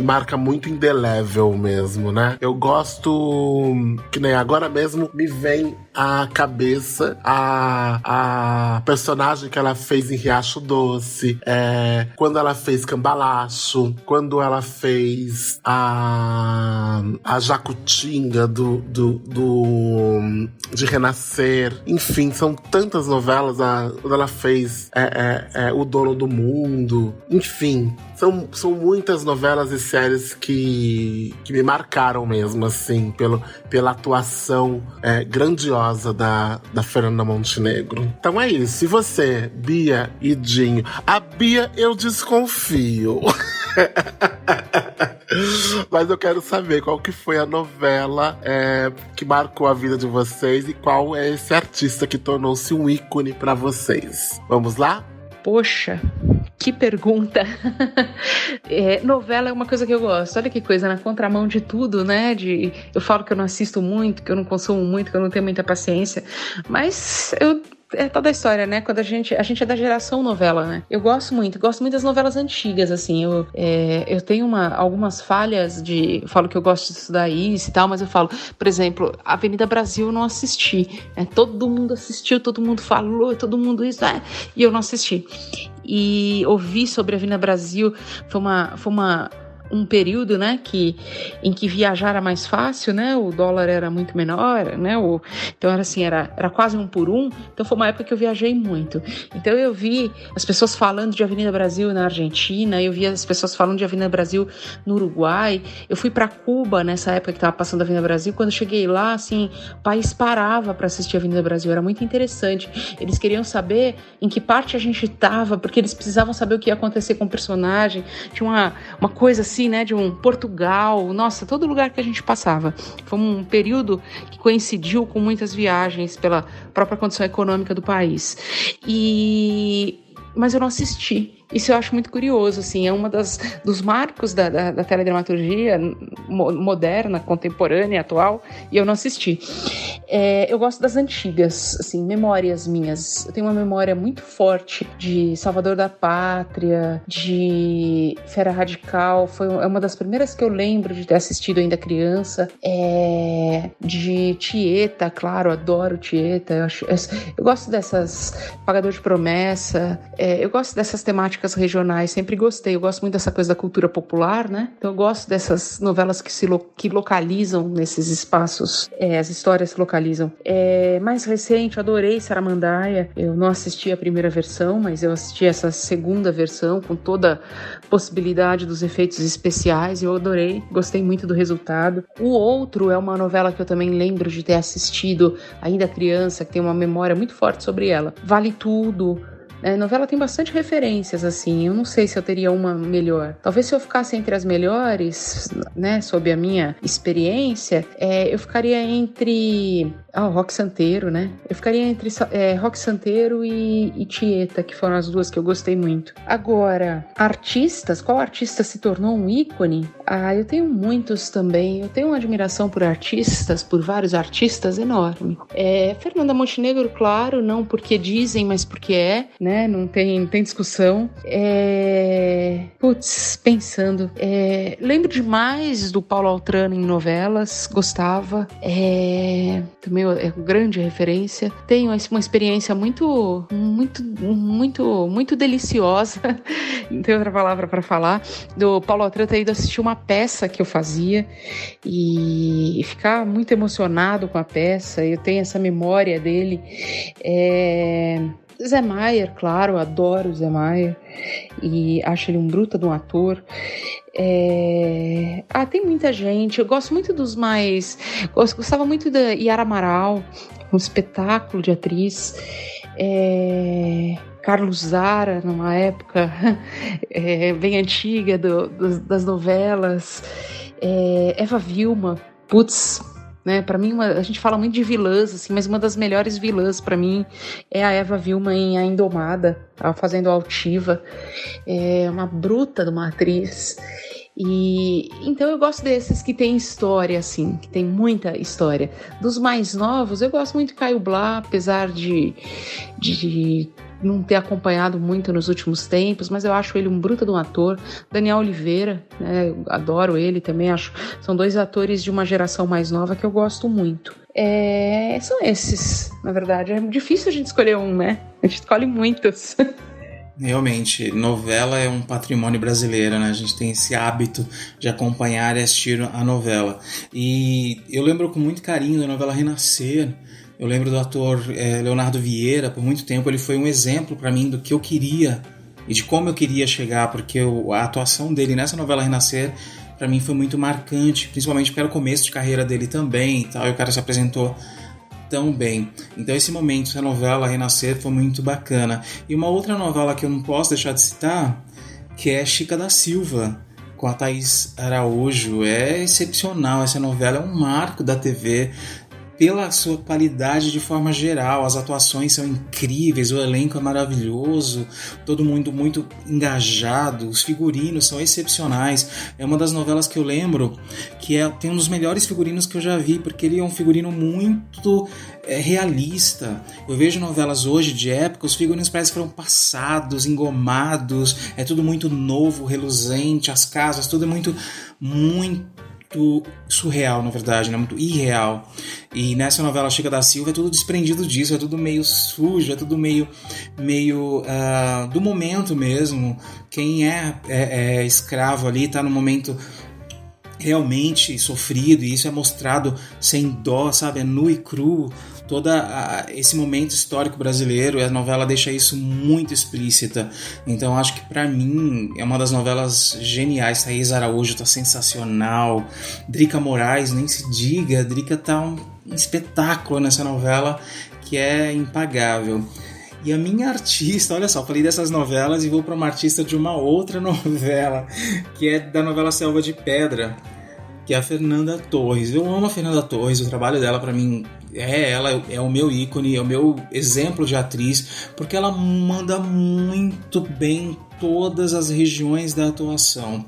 marca muito indelével mesmo, né? Eu gosto, que nem agora mesmo me vem à cabeça a personagem que ela fez em Riacho Doce, quando ela fez Cambalacho, quando ela fez a Jacutinga de Renascer. Enfim, são tantas novelas. Quando ela fez O Dono do Mundo. Enfim, são muitas novelas e séries que me marcaram mesmo, assim, pela atuação grandiosa da Fernanda Montenegro. Então é isso. E você, Bia e Dinho? A Bia eu desconfio. Mas eu quero saber qual que foi a novela que marcou a vida de vocês e qual é esse artista que tornou-se um ícone pra vocês. Vamos lá? Poxa, que pergunta. Novela é uma coisa que eu gosto. Olha que coisa, na contramão de tudo, né? Eu falo que eu não assisto muito, que eu não consumo muito, que eu não tenho muita paciência. Mas é toda a história, né? Quando a gente é da geração novela, né? Eu gosto muito das novelas antigas, assim. Eu tenho algumas falhas eu falo que eu gosto de estudar isso e tal, mas eu falo, por exemplo, Avenida Brasil eu não assisti. Todo mundo assistiu, todo mundo falou, todo mundo isso, e eu não assisti. E ouvir sobre a Avenida Brasil foi um período, né, em que viajar era mais fácil, né, o dólar era muito menor, né, então era assim, era quase 1 por 1, então foi uma época que eu viajei muito. Então eu vi as pessoas falando de Avenida Brasil na Argentina, eu vi as pessoas falando de Avenida Brasil no Uruguai, eu fui para Cuba nessa época que estava passando a Avenida Brasil, quando eu cheguei lá, assim, o país parava para assistir a Avenida Brasil, era muito interessante, eles queriam saber em que parte a gente estava, porque eles precisavam saber o que ia acontecer com o personagem, tinha uma coisa assim, né, de um Portugal, nossa, todo lugar que a gente passava. Foi um período que coincidiu com muitas viagens pela própria condição econômica do país. Mas eu não assisti. Isso eu acho muito curioso, assim, é uma dos marcos da teledramaturgia moderna, contemporânea, atual, e eu não assisti. Eu gosto das antigas, assim, memórias minhas. Eu tenho uma memória muito forte de Salvador da Pátria, de Fera Radical, é uma das primeiras que eu lembro de ter assistido ainda criança, de Tieta, claro, adoro Tieta, eu gosto dessas, Pagador de Promessa, eu gosto dessas temáticas regionais, sempre gostei. Eu gosto muito dessa coisa da cultura popular, né? Então eu gosto dessas novelas que localizam nesses espaços, as histórias se localizam. Mais recente, eu adorei Saramandaia. Eu não assisti a primeira versão, mas eu assisti essa segunda versão com toda a possibilidade dos efeitos especiais. Eu adorei, gostei muito do resultado. O Outro é uma novela que eu também lembro de ter assistido ainda criança, que tem uma memória muito forte sobre ela. Vale Tudo. A novela tem bastante referências, assim, eu não sei se eu teria uma melhor. Talvez se eu ficasse entre as melhores, né, sob a minha experiência, eu ficaria entre... Roque Santeiro, né? Eu ficaria entre Roque Santeiro e Tieta, que foram as duas que eu gostei muito. Agora, artistas, qual artista se tornou um ícone? Eu tenho muitos também. Eu tenho uma admiração por vários artistas enorme. Fernanda Montenegro, claro, não porque dizem, mas porque né? Não tem discussão. Pensando. Lembro demais do Paulo Altrano em novelas, gostava. Também é grande referência. Tenho uma experiência muito deliciosa, não tem outra palavra para falar, do Paulo Altrano ter ido assistir uma peça que eu fazia e ficar muito emocionado com a peça. Eu tenho essa memória dele. Zé Maier, claro, adoro o Zé Maier e acho ele um bruta de um ator. Tem muita gente, eu gosto muito gostava muito da Yara Amaral, um espetáculo de atriz. Carlos Zara, numa época bem antiga das novelas, Eva Vilma, putz, né, para mim, a gente fala muito de vilãs, assim, mas uma das melhores vilãs para mim é a Eva Vilma em A Indomada, ela fazendo Altiva, é uma bruta de uma atriz. E então eu gosto desses que tem história, assim, que tem muita história. Dos mais novos, eu gosto muito de Caio Blá, apesar de não ter acompanhado muito nos últimos tempos, mas eu acho ele um bruta de um ator. Daniel Oliveira, né, eu adoro ele também, acho. São 2 atores de uma geração mais nova que eu gosto muito. São esses, na verdade. É difícil a gente escolher um, né? A gente escolhe muitos. Realmente, novela é um patrimônio brasileiro, né? A gente tem esse hábito de acompanhar e assistir a novela. E eu lembro com muito carinho da novela Renascer. Eu lembro do ator Leonardo Vieira. Por muito tempo ele foi um exemplo para mim do que eu queria e de como eu queria chegar, porque a atuação dele nessa novela Renascer para mim foi muito marcante, principalmente porque era o começo de carreira dele também e tal, e o cara se apresentou tão bem. Então esse momento, essa novela Renascer foi muito bacana. E uma outra novela que eu não posso deixar de citar, que é Chica da Silva, com a Thaís Araújo. É excepcional, essa novela é um marco da TV pela sua qualidade de forma geral. As atuações são incríveis, o elenco é maravilhoso, todo mundo muito engajado, os figurinos são excepcionais. É uma das novelas que eu lembro que tem um dos melhores figurinos que eu já vi, porque ele é um figurino muito realista. Eu vejo novelas hoje de época, os figurinos parecem que foram passados, engomados, é tudo muito novo, reluzente, as casas, tudo é muito surreal, na verdade, né? Muito irreal. E nessa novela Chica da Silva é tudo desprendido disso, é tudo meio sujo, é tudo meio do momento mesmo. Quem é escravo ali tá no momento realmente sofrido, e isso é mostrado sem dó, sabe? É nu e cru. Todo esse momento histórico brasileiro, e a novela deixa isso muito explícita. Então acho que pra mim é uma das novelas geniais. Thaís Araújo tá sensacional, Drica Moraes nem se diga, Drica tá um espetáculo nessa novela que é impagável. E a minha artista, olha só, falei dessas novelas e vou para uma artista de uma outra novela, que é da novela Selva de Pedra, que é a Fernanda Torres. Eu amo a Fernanda Torres, o trabalho dela para mim ela é o meu ícone, é o meu exemplo de atriz, porque ela manda muito bem em todas as regiões da atuação.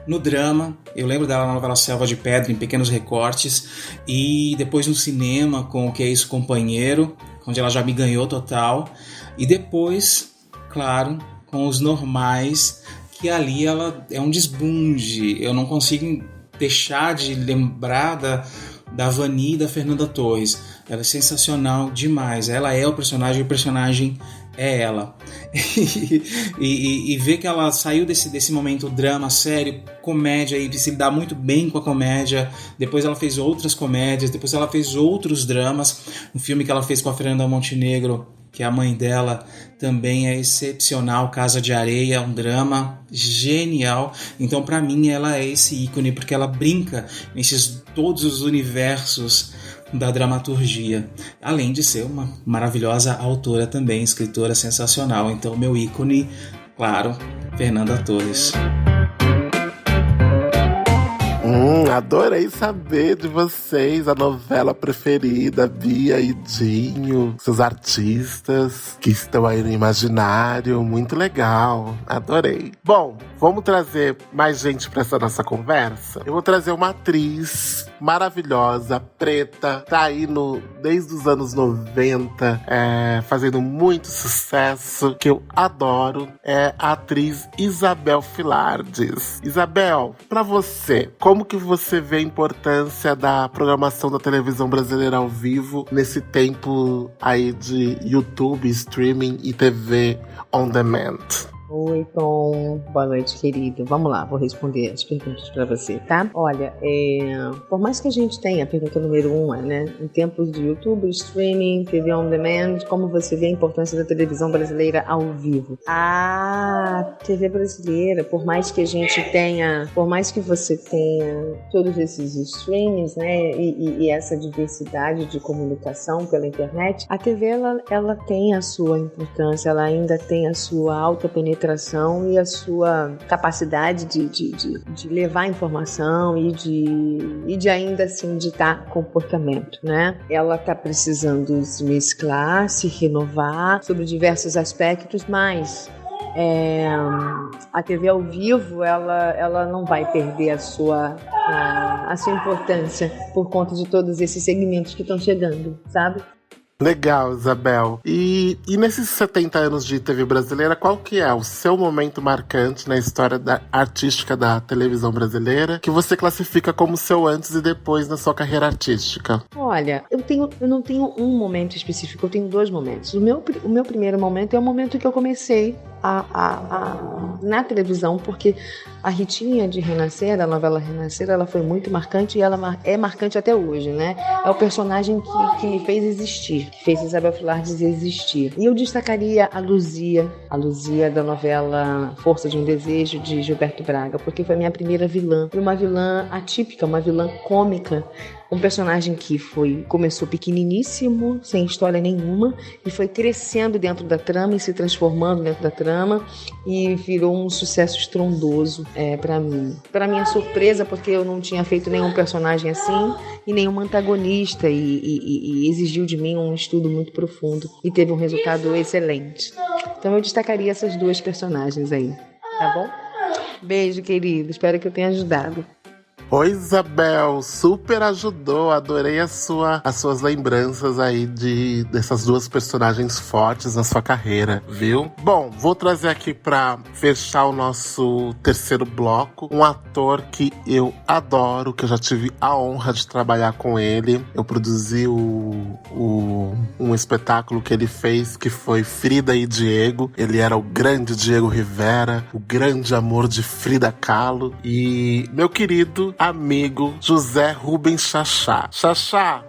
No drama, eu lembro dela na novela Selva de Pedra, em pequenos recortes, e depois no cinema com O Que É Isso, Companheiro, onde ela já me ganhou total, e depois, claro, com Os Normais, que ali ela é um desbunde. Eu não consigo deixar de lembrar da Vani e da Fernanda Torres. Ela é sensacional demais. Ela é o personagem é ela. E ver que ela saiu desse momento drama, sério, comédia, e se dá muito bem com a comédia. Depois ela fez outras comédias, depois ela fez outros dramas. Um filme que ela fez com a Fernanda Montenegro, que é a mãe dela, também é excepcional. Casa de Areia, um drama genial. Então pra mim ela é esse ícone, porque ela brinca nesses todos os universos da dramaturgia, além de ser uma maravilhosa autora também, escritora sensacional. Então meu ícone, claro, Fernanda Torres. Adorei saber de vocês, a novela preferida, Bia e Dinho, seus artistas que estão aí no imaginário, muito legal, adorei. Bom, vamos trazer mais gente para essa nossa conversa? Eu vou trazer uma atriz maravilhosa, preta, tá aí desde os anos 90, fazendo muito sucesso, que eu adoro, é a atriz Isabel Filardes. Isabel, pra você, como que você vê a importância da programação da televisão brasileira ao vivo nesse tempo aí de YouTube, streaming e TV on demand? Oi, Tom. Boa noite, querido. Vamos lá, vou responder as perguntas para você, tá? Olha, por mais que a gente tenha, a pergunta número 1 né? Em tempos de YouTube, streaming, TV on demand, como você vê a importância da televisão brasileira ao vivo? A TV brasileira, por mais que você tenha todos esses streamings, né? E essa diversidade de comunicação pela internet, a TV, ela tem a sua importância, ela ainda tem a sua alta penetração e a sua capacidade de levar informação e de ainda assim ditar comportamento, né? Ela está precisando se mesclar, se renovar sobre diversos aspectos, mas a TV ao vivo ela não vai perder a sua importância por conta de todos esses segmentos que estão chegando, sabe? Legal, Isabel. E nesses 70 anos de TV brasileira, qual que é o seu momento marcante na história artística da televisão brasileira que você classifica como seu antes e depois na sua carreira artística? Olha, eu não tenho um momento específico, eu tenho 2 momentos. O meu primeiro momento é o momento que eu comecei na televisão, porque a Ritinha de Renascer, a novela Renascer, ela foi muito marcante e ela é marcante até hoje, né? É o personagem que me fez existir, que fez Isabel Filardes existir. E eu destacaria a Luzia da novela Força de um Desejo, de Gilberto Braga, porque foi a minha primeira vilã. E uma vilã atípica, uma vilã cômica, um personagem que começou pequeniníssimo, sem história nenhuma, e foi crescendo dentro da trama e se transformando dentro da trama e virou um sucesso estrondoso para mim. Para minha surpresa, porque eu não tinha feito nenhum personagem assim e nenhum antagonista e exigiu de mim um estudo muito profundo e teve um resultado excelente. Então eu destacaria essas 2 personagens aí, tá bom? Beijo, querido. Espero que eu tenha ajudado. Oi, Isabel, super ajudou, adorei as suas lembranças aí dessas 2 personagens fortes na sua carreira, viu? Bom, vou trazer aqui pra fechar o nosso terceiro bloco um ator que eu adoro, que eu já tive a honra de trabalhar com ele. Eu produzi um espetáculo que ele fez, que foi Frida e Diego. Ele era o grande Diego Rivera, o grande amor de Frida Kahlo. E meu querido amigo José Rubens Xaxá. Xaxá,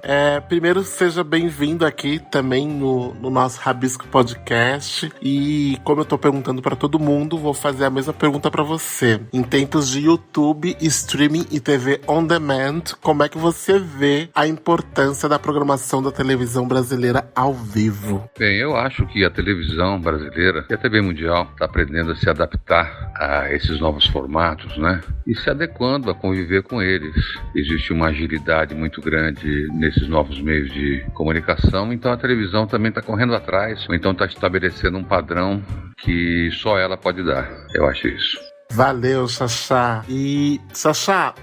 primeiro seja bem-vindo aqui também no nosso Rabisco Podcast. E como eu tô perguntando para todo mundo, vou fazer a mesma pergunta para você. Em tempos de YouTube, streaming e TV on demand, como é que você vê a importância da programação da televisão brasileira ao vivo? Bem, eu acho que a televisão brasileira e a TV mundial está aprendendo a se adaptar a esses novos formatos, né? E se adequando a conviver com eles. Existe uma agilidade muito grande nesses novos meios de comunicação, então a televisão também está correndo atrás, ou então está estabelecendo um padrão que só ela pode dar. Eu acho isso. Valeu, Xaxá. E, Xaxá,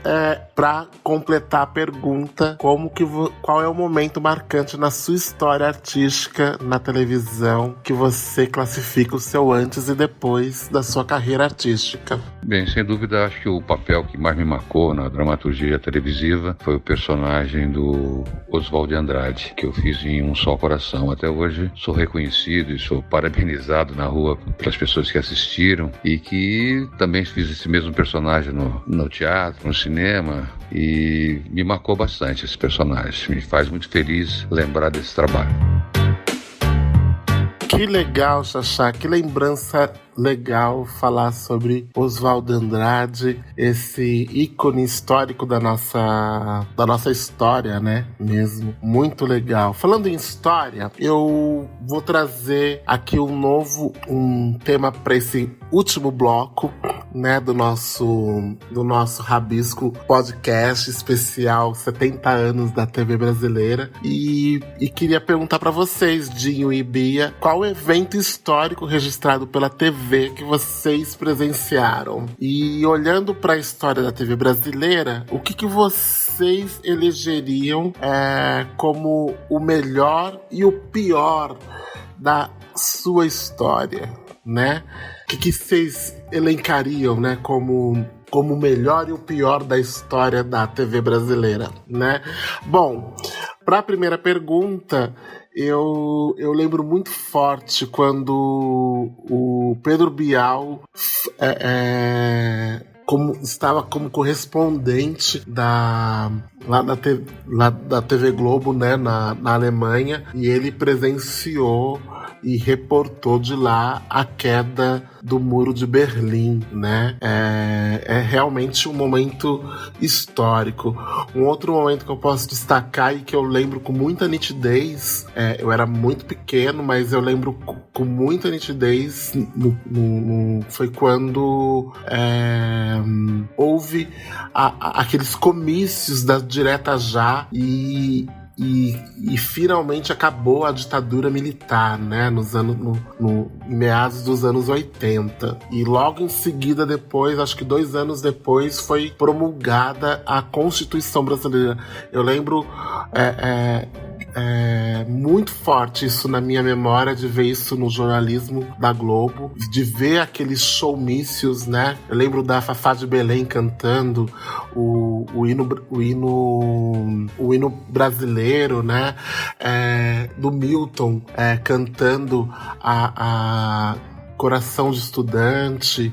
pra completar a pergunta, qual é o momento marcante na sua história artística na televisão que você classifica o seu antes e depois da sua carreira artística? Bem, sem dúvida, acho que o papel que mais me marcou na dramaturgia televisiva foi o personagem do Oswald de Andrade, que eu fiz em Um Só Coração. Até hoje sou reconhecido e sou parabenizado na rua pelas pessoas que assistiram e que também fiz esse mesmo personagem no teatro, no cinema, e me marcou bastante esse personagem. Me faz muito feliz lembrar desse trabalho. Que legal, Xaxá, que lembrança legal falar sobre Oswald Andrade, esse ícone histórico da nossa história, né? Mesmo. Muito legal. Falando em história, eu vou trazer aqui um tema para esse último bloco, né? Do nosso Rabisco Podcast especial 70 anos da TV brasileira. E queria perguntar para vocês, Dinho e Bia, qual evento histórico registrado pela TV que vocês presenciaram? E olhando para a história da TV brasileira, o que vocês elegeriam como o melhor e o pior da sua história, né? O que vocês elencariam, né, como como o melhor e o pior da história da TV brasileira, né? Bom, para a primeira pergunta, eu lembro muito forte quando o Pedro Bial estava como correspondente da TV Globo, né, na Alemanha, e ele presenciou e reportou de lá a queda do Muro de Berlim, né? É realmente um momento histórico. Um outro momento que eu posso destacar e que eu lembro com muita nitidez, eu era muito pequeno, mas eu lembro com muita nitidez, foi quando houve aqueles comícios da Direta Já e finalmente acabou a ditadura militar, né, em meados dos anos 80. E logo em seguida, depois, acho que 2 anos depois, foi promulgada a Constituição Brasileira. Eu lembro muito forte isso na minha memória, de ver isso no jornalismo da Globo, de ver aqueles showmícios, né? Eu lembro da Fafá de Belém cantando o hino brasileiro, né? Do Milton cantando a Coração de Estudante.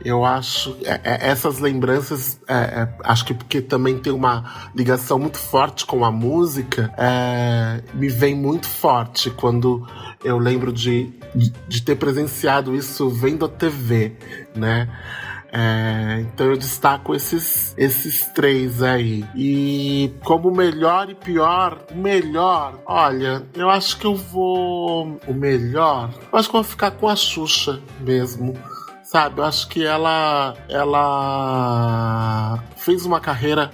Eu acho essas lembranças, acho que porque também tem uma ligação muito forte com a música, me vem muito forte quando eu lembro de ter presenciado isso vendo a TV, né? Então eu destaco esses 3 aí. E como melhor e pior, olha, eu acho que eu vou ficar com a Xuxa mesmo, sabe? Eu acho que ela fez uma carreira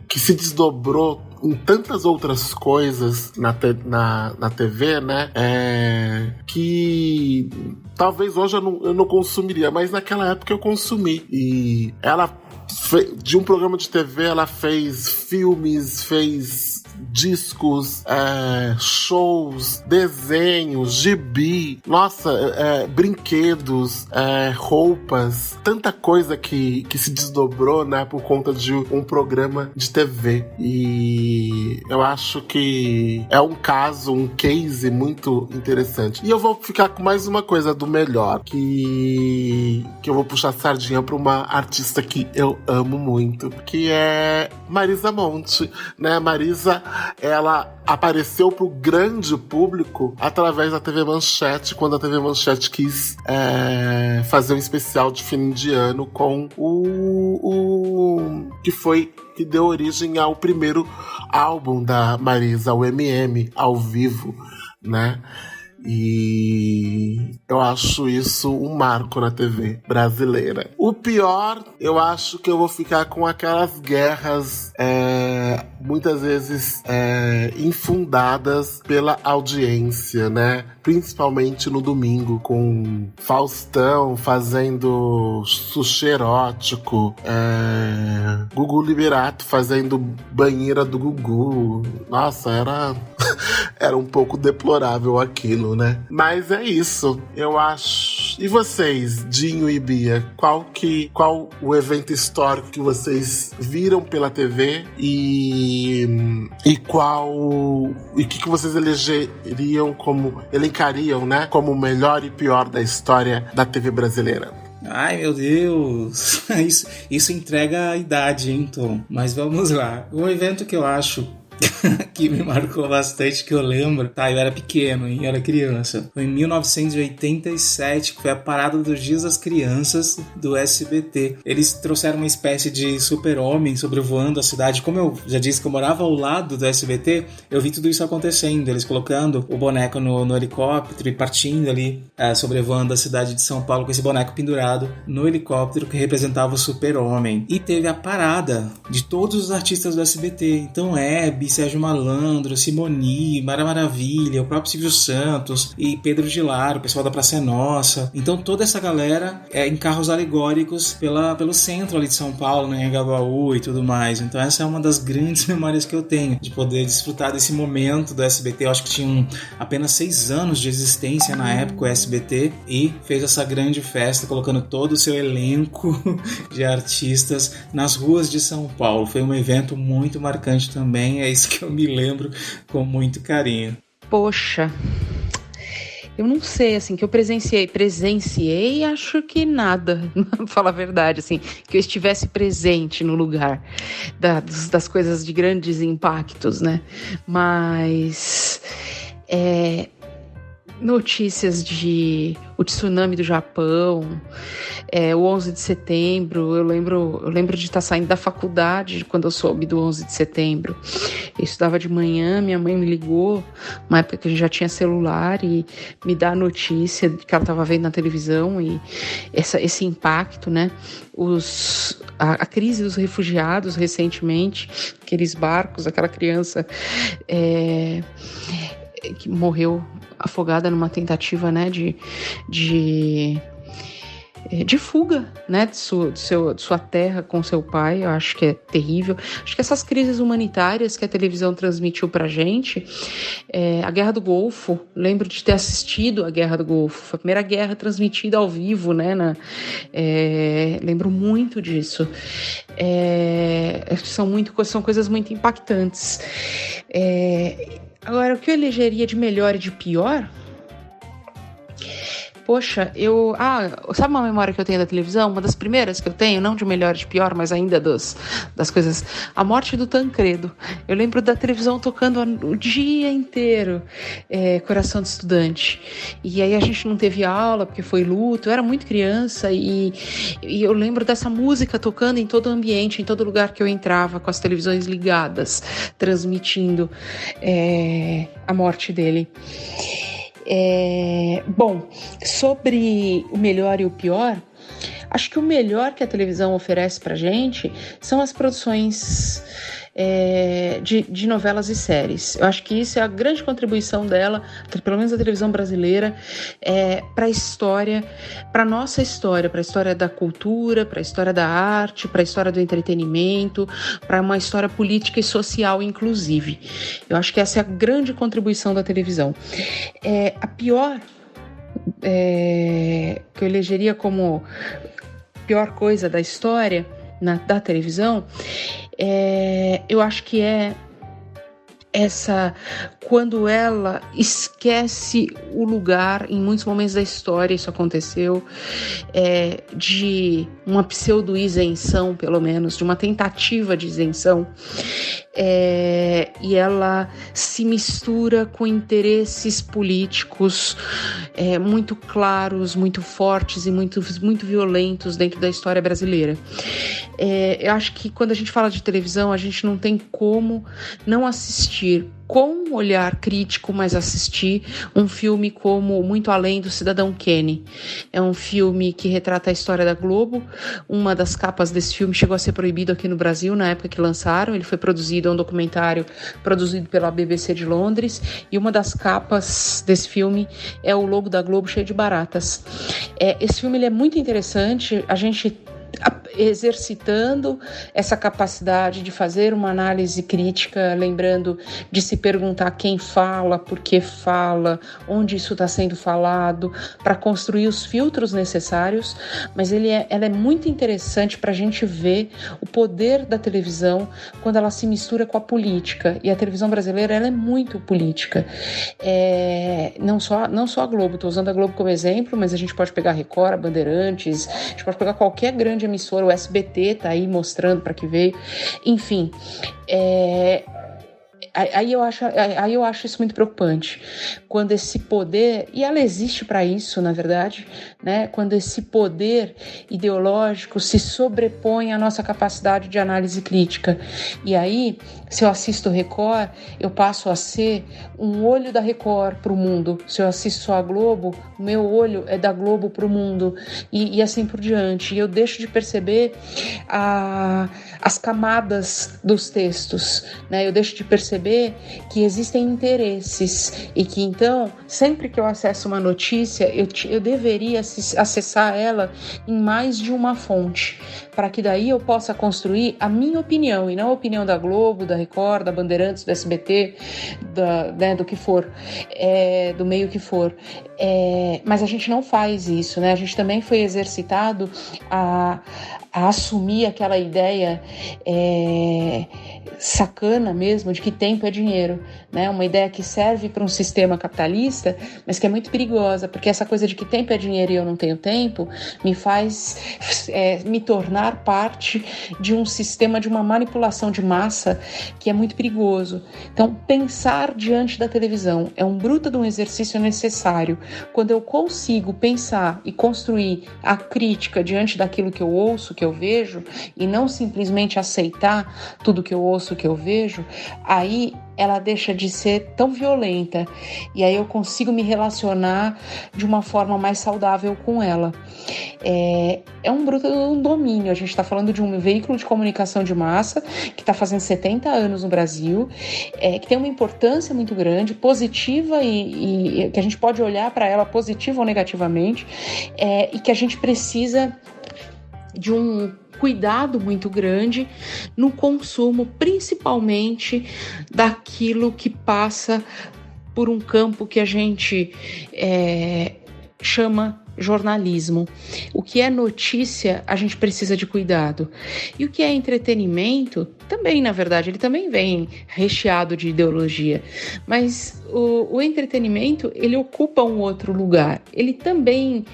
que se desdobrou em tantas outras coisas na TV, né? Que talvez hoje eu não consumiria, mas naquela época eu consumi. E ela, de um programa de TV, ela fez filmes, fez discos, shows, desenhos, gibi, brinquedos, roupas, tanta coisa que se desdobrou, né, por conta de um programa de TV. E eu acho que é um case muito interessante. E eu vou ficar com mais uma coisa do melhor, que eu vou puxar a sardinha para uma artista que eu amo muito, que é Marisa Monte, né? Marisa, ela apareceu pro grande público através da TV Manchete, quando a TV Manchete quis fazer um especial de fim de ano com que deu origem ao primeiro álbum da Marisa, o MM, ao vivo, né? E eu acho isso um marco na TV brasileira. O pior, eu acho que eu vou ficar com aquelas guerras muitas vezes infundadas pela audiência, né? Principalmente no domingo, com Faustão fazendo sushi erótico, Gugu Liberato fazendo banheira do Gugu. Nossa, era um pouco deplorável aquilo, né? Mas é isso, eu acho. E vocês, Dinho e Bia, qual o evento histórico que vocês viram pela TV e que vocês elencariam, né, como o melhor e pior da história da TV brasileira? Ai, meu Deus, isso entrega a idade, hein, Tom? Mas vamos lá. Um evento que eu acho que me marcou bastante, que eu lembro, eu era pequeno, eu era criança, foi em 1987, que foi a Parada dos Dias das Crianças do SBT. Eles trouxeram uma espécie de super-homem sobrevoando a cidade. Como eu já disse que eu morava ao lado do SBT, eu vi tudo isso acontecendo, eles colocando o boneco no helicóptero e partindo ali, sobrevoando a cidade de São Paulo com esse boneco pendurado no helicóptero que representava o super-homem. E teve a parada de todos os artistas do SBT, então Hebe, Sérgio Malandro, Malandro, Simoni, Mara Maravilha, o próprio Silvio Santos e Pedro de Lara, o pessoal da Praça é Nossa. Então toda essa galera em carros alegóricos pelo centro ali de São Paulo, né, em Anhangabaú e tudo mais. Então essa é uma das grandes memórias que eu tenho, de poder desfrutar desse momento do SBT. Eu acho que tinham apenas 6 anos de existência na época o SBT, e fez essa grande festa colocando todo o seu elenco de artistas nas ruas de São Paulo. Foi um evento muito marcante também, é isso que eu me lembro com muito carinho. Poxa, eu não sei, assim, que eu presenciei, acho que nada, pra falar a verdade, assim, que eu estivesse presente no lugar das coisas de grandes impactos, né? Mas notícias de o tsunami do Japão, o 11 de setembro, eu lembro de estar saindo da faculdade quando eu soube do 11 de setembro. Eu estudava de manhã, minha mãe me ligou, uma época que a gente já tinha celular, e me dá a notícia que ela estava vendo na televisão, e esse impacto, né? A crise dos refugiados recentemente, aqueles barcos, aquela criança que morreu afogada numa tentativa, né, de fuga, né, de sua terra com seu pai. Eu acho que é terrível. Acho que essas crises humanitárias que a televisão transmitiu pra gente, a Guerra do Golfo, lembro de ter assistido a Guerra do Golfo, foi a primeira guerra transmitida ao vivo, né, lembro muito disso. São coisas muito impactantes. Agora, o que eu elegeria de melhor e de pior? Poxa, sabe uma memória que eu tenho da televisão? Uma das primeiras que eu tenho, não de melhor e de pior, mas ainda das coisas. A morte do Tancredo. Eu lembro da televisão tocando o dia inteiro, Coração de Estudante. E aí a gente não teve aula, porque foi luto. Eu era muito criança e eu lembro dessa música tocando em todo o ambiente, em todo lugar que eu entrava, com as televisões ligadas, transmitindo a morte dele. Bom, sobre o melhor e o pior, acho que o melhor que a televisão oferece pra gente são as produções de novelas e séries. Eu acho que isso é a grande contribuição dela, pelo menos da televisão brasileira, para a história, para a nossa história, para a história da cultura, para a história da arte, para a história do entretenimento, para uma história política e social, inclusive. Eu acho que essa é a grande contribuição da televisão. A pior, que eu elegeria como pior coisa da história da televisão, eu acho que quando ela esquece o lugar, em muitos momentos da história isso aconteceu, de uma pseudo-isenção, pelo menos, de uma tentativa de isenção, e ela se mistura com interesses políticos muito claros, muito fortes e muito, muito violentos dentro da história brasileira. Eu acho que quando a gente fala de televisão, a gente não tem como não assistir com um olhar crítico, mas assistir um filme como Muito Além do Cidadão Kane. É um filme que retrata a história da Globo. Uma das capas desse filme chegou a ser proibido aqui no Brasil na época que lançaram. Ele foi produzido, é um documentário produzido pela BBC de Londres, e uma das capas desse filme é o logo da Globo cheio de baratas. Esse filme ele é muito interessante, a gente exercitando essa capacidade de fazer uma análise crítica, lembrando de se perguntar quem fala, por que fala, onde isso está sendo falado, para construir os filtros necessários, mas ela é muito interessante para a gente ver o poder da televisão quando ela se mistura com a política, e a televisão brasileira ela é muito política, não só a Globo, estou usando a Globo como exemplo, mas a gente pode pegar a Record, a Bandeirantes, a gente pode pegar qualquer grande emissora, o SBT tá aí mostrando para que veio, enfim, aí eu acho isso muito preocupante, quando esse poder, e ela existe para isso, na verdade, né? Quando esse poder ideológico se sobrepõe à nossa capacidade de análise crítica. E aí, se eu assisto Record, eu passo a ser um olho da Record para o mundo. Se eu assisto só a Globo, o meu olho é da Globo para o mundo, e assim por diante. E eu deixo de perceber as camadas dos textos, né? Eu deixo de perceber perceber que existem interesses e que então, sempre que eu acesso uma notícia, eu deveria acessar ela em mais de uma fonte, para que daí eu possa construir a minha opinião e não a opinião da Globo, da Record, da Bandeirantes, do SBT, do que for, do meio que for. Mas a gente não faz isso, né? A gente também foi exercitado a assumir aquela ideia sacana mesmo de que tempo é dinheiro, né? Uma ideia que serve para um sistema capitalista, mas que é muito perigosa, porque essa coisa de que tempo é dinheiro e eu não tenho tempo me faz me tornar parte de um sistema de uma manipulação de massa que é muito perigoso. Então, pensar diante da televisão é um bruto de um exercício necessário. Quando eu consigo pensar e construir a crítica diante daquilo que eu ouço, que eu vejo, e não simplesmente aceitar tudo que eu ouço, que eu vejo, aí ela deixa de ser tão violenta e aí eu consigo me relacionar de uma forma mais saudável com ela. É um bruto domínio. A gente está falando de um veículo de comunicação de massa que está fazendo 70 anos no Brasil, que tem uma importância muito grande, positiva e que a gente pode olhar para ela positiva ou negativamente, e que a gente precisa de um cuidado muito grande no consumo, principalmente daquilo que passa por um campo que a gente chama jornalismo. O que é notícia, a gente precisa de cuidado. E o que é entretenimento, também, na verdade, ele também vem recheado de ideologia. Mas o entretenimento, ele ocupa um outro lugar. Ele também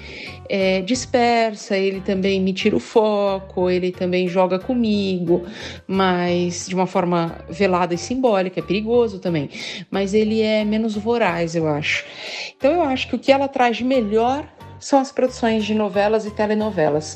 dispersa, ele também me tira o foco, ele também joga comigo, mas de uma forma velada e simbólica, é perigoso também. Mas ele é menos voraz, eu acho. Então eu acho que o que ela traz de melhor são as produções de novelas e telenovelas,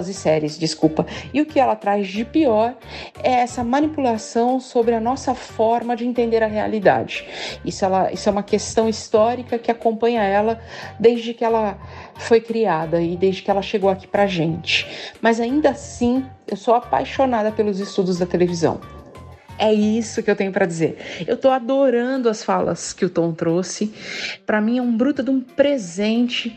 e séries, desculpa. E o que ela traz de pior é essa manipulação sobre a nossa forma de entender a realidade. Isso é uma questão histórica que acompanha ela desde que ela foi criada e desde que ela chegou aqui pra gente. Mas ainda assim, eu sou apaixonada pelos estudos da televisão. É isso que eu tenho para dizer. Eu tô adorando as falas que o Tom trouxe. Para mim é um bruto de um presente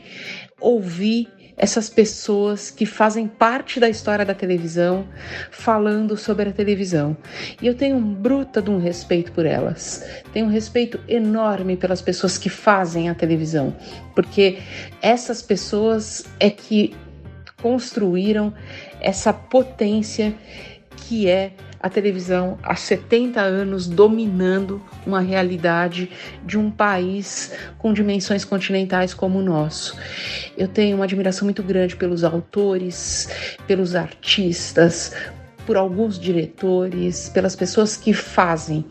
ouvir essas pessoas que fazem parte da história da televisão falando sobre a televisão. E eu tenho um bruta de um respeito por elas. Tenho um respeito enorme pelas pessoas que fazem a televisão, porque essas pessoas é que construíram essa potência que é a televisão há 70 anos dominando uma realidade de um país com dimensões continentais como o nosso. Eu tenho uma admiração muito grande pelos autores, pelos artistas, por alguns diretores, pelas pessoas que fazem,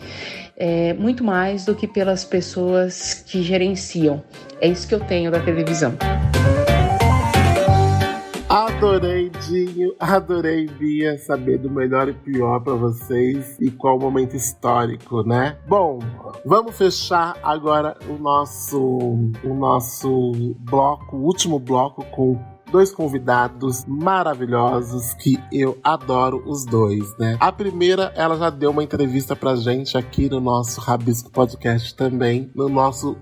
muito mais do que pelas pessoas que gerenciam. É isso que eu tenho da televisão. Adorei, Dinho, adorei, Bia, saber do melhor e pior pra vocês e qual o momento histórico, né? Bom, vamos fechar agora o nosso bloco, o último bloco, com dois convidados maravilhosos que eu adoro os dois, né? A primeira, ela já deu uma entrevista pra gente aqui no nosso Rabisco Podcast também, no nosso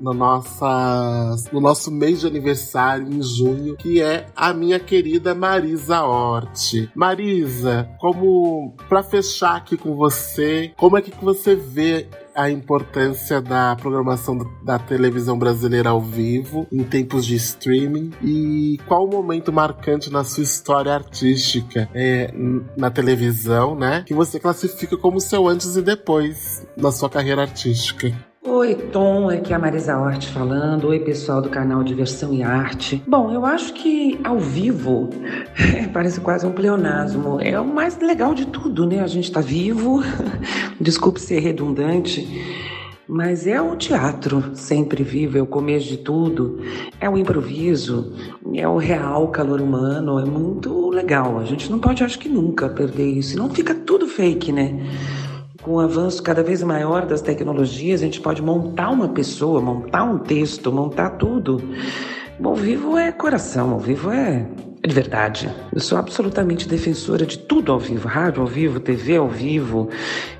mês de aniversário em junho, que é a minha querida Marisa Hort. Marisa, pra fechar aqui com você, como é que você vê a importância da programação da televisão brasileira ao vivo em tempos de streaming e qual o momento marcante na sua história artística na televisão, né, que você classifica como seu antes e depois na sua carreira artística? Oi, Tom, aqui é a Marisa Hort falando. Oi, pessoal do canal Diversão e Arte. Bom, eu acho que ao vivo parece quase um pleonasmo. É o mais legal de tudo, né? A gente tá vivo, desculpe ser redundante, mas é o teatro sempre vivo, é o começo de tudo, é o improviso, é o real calor humano, é muito legal. A gente não pode, acho que nunca, perder isso, senão fica tudo fake, né? Com o avanço cada vez maior das tecnologias, a gente pode montar uma pessoa, montar um texto, montar tudo. Ao vivo é coração, ao vivo é de verdade. Eu sou absolutamente defensora de tudo ao vivo. Rádio ao vivo, TV ao vivo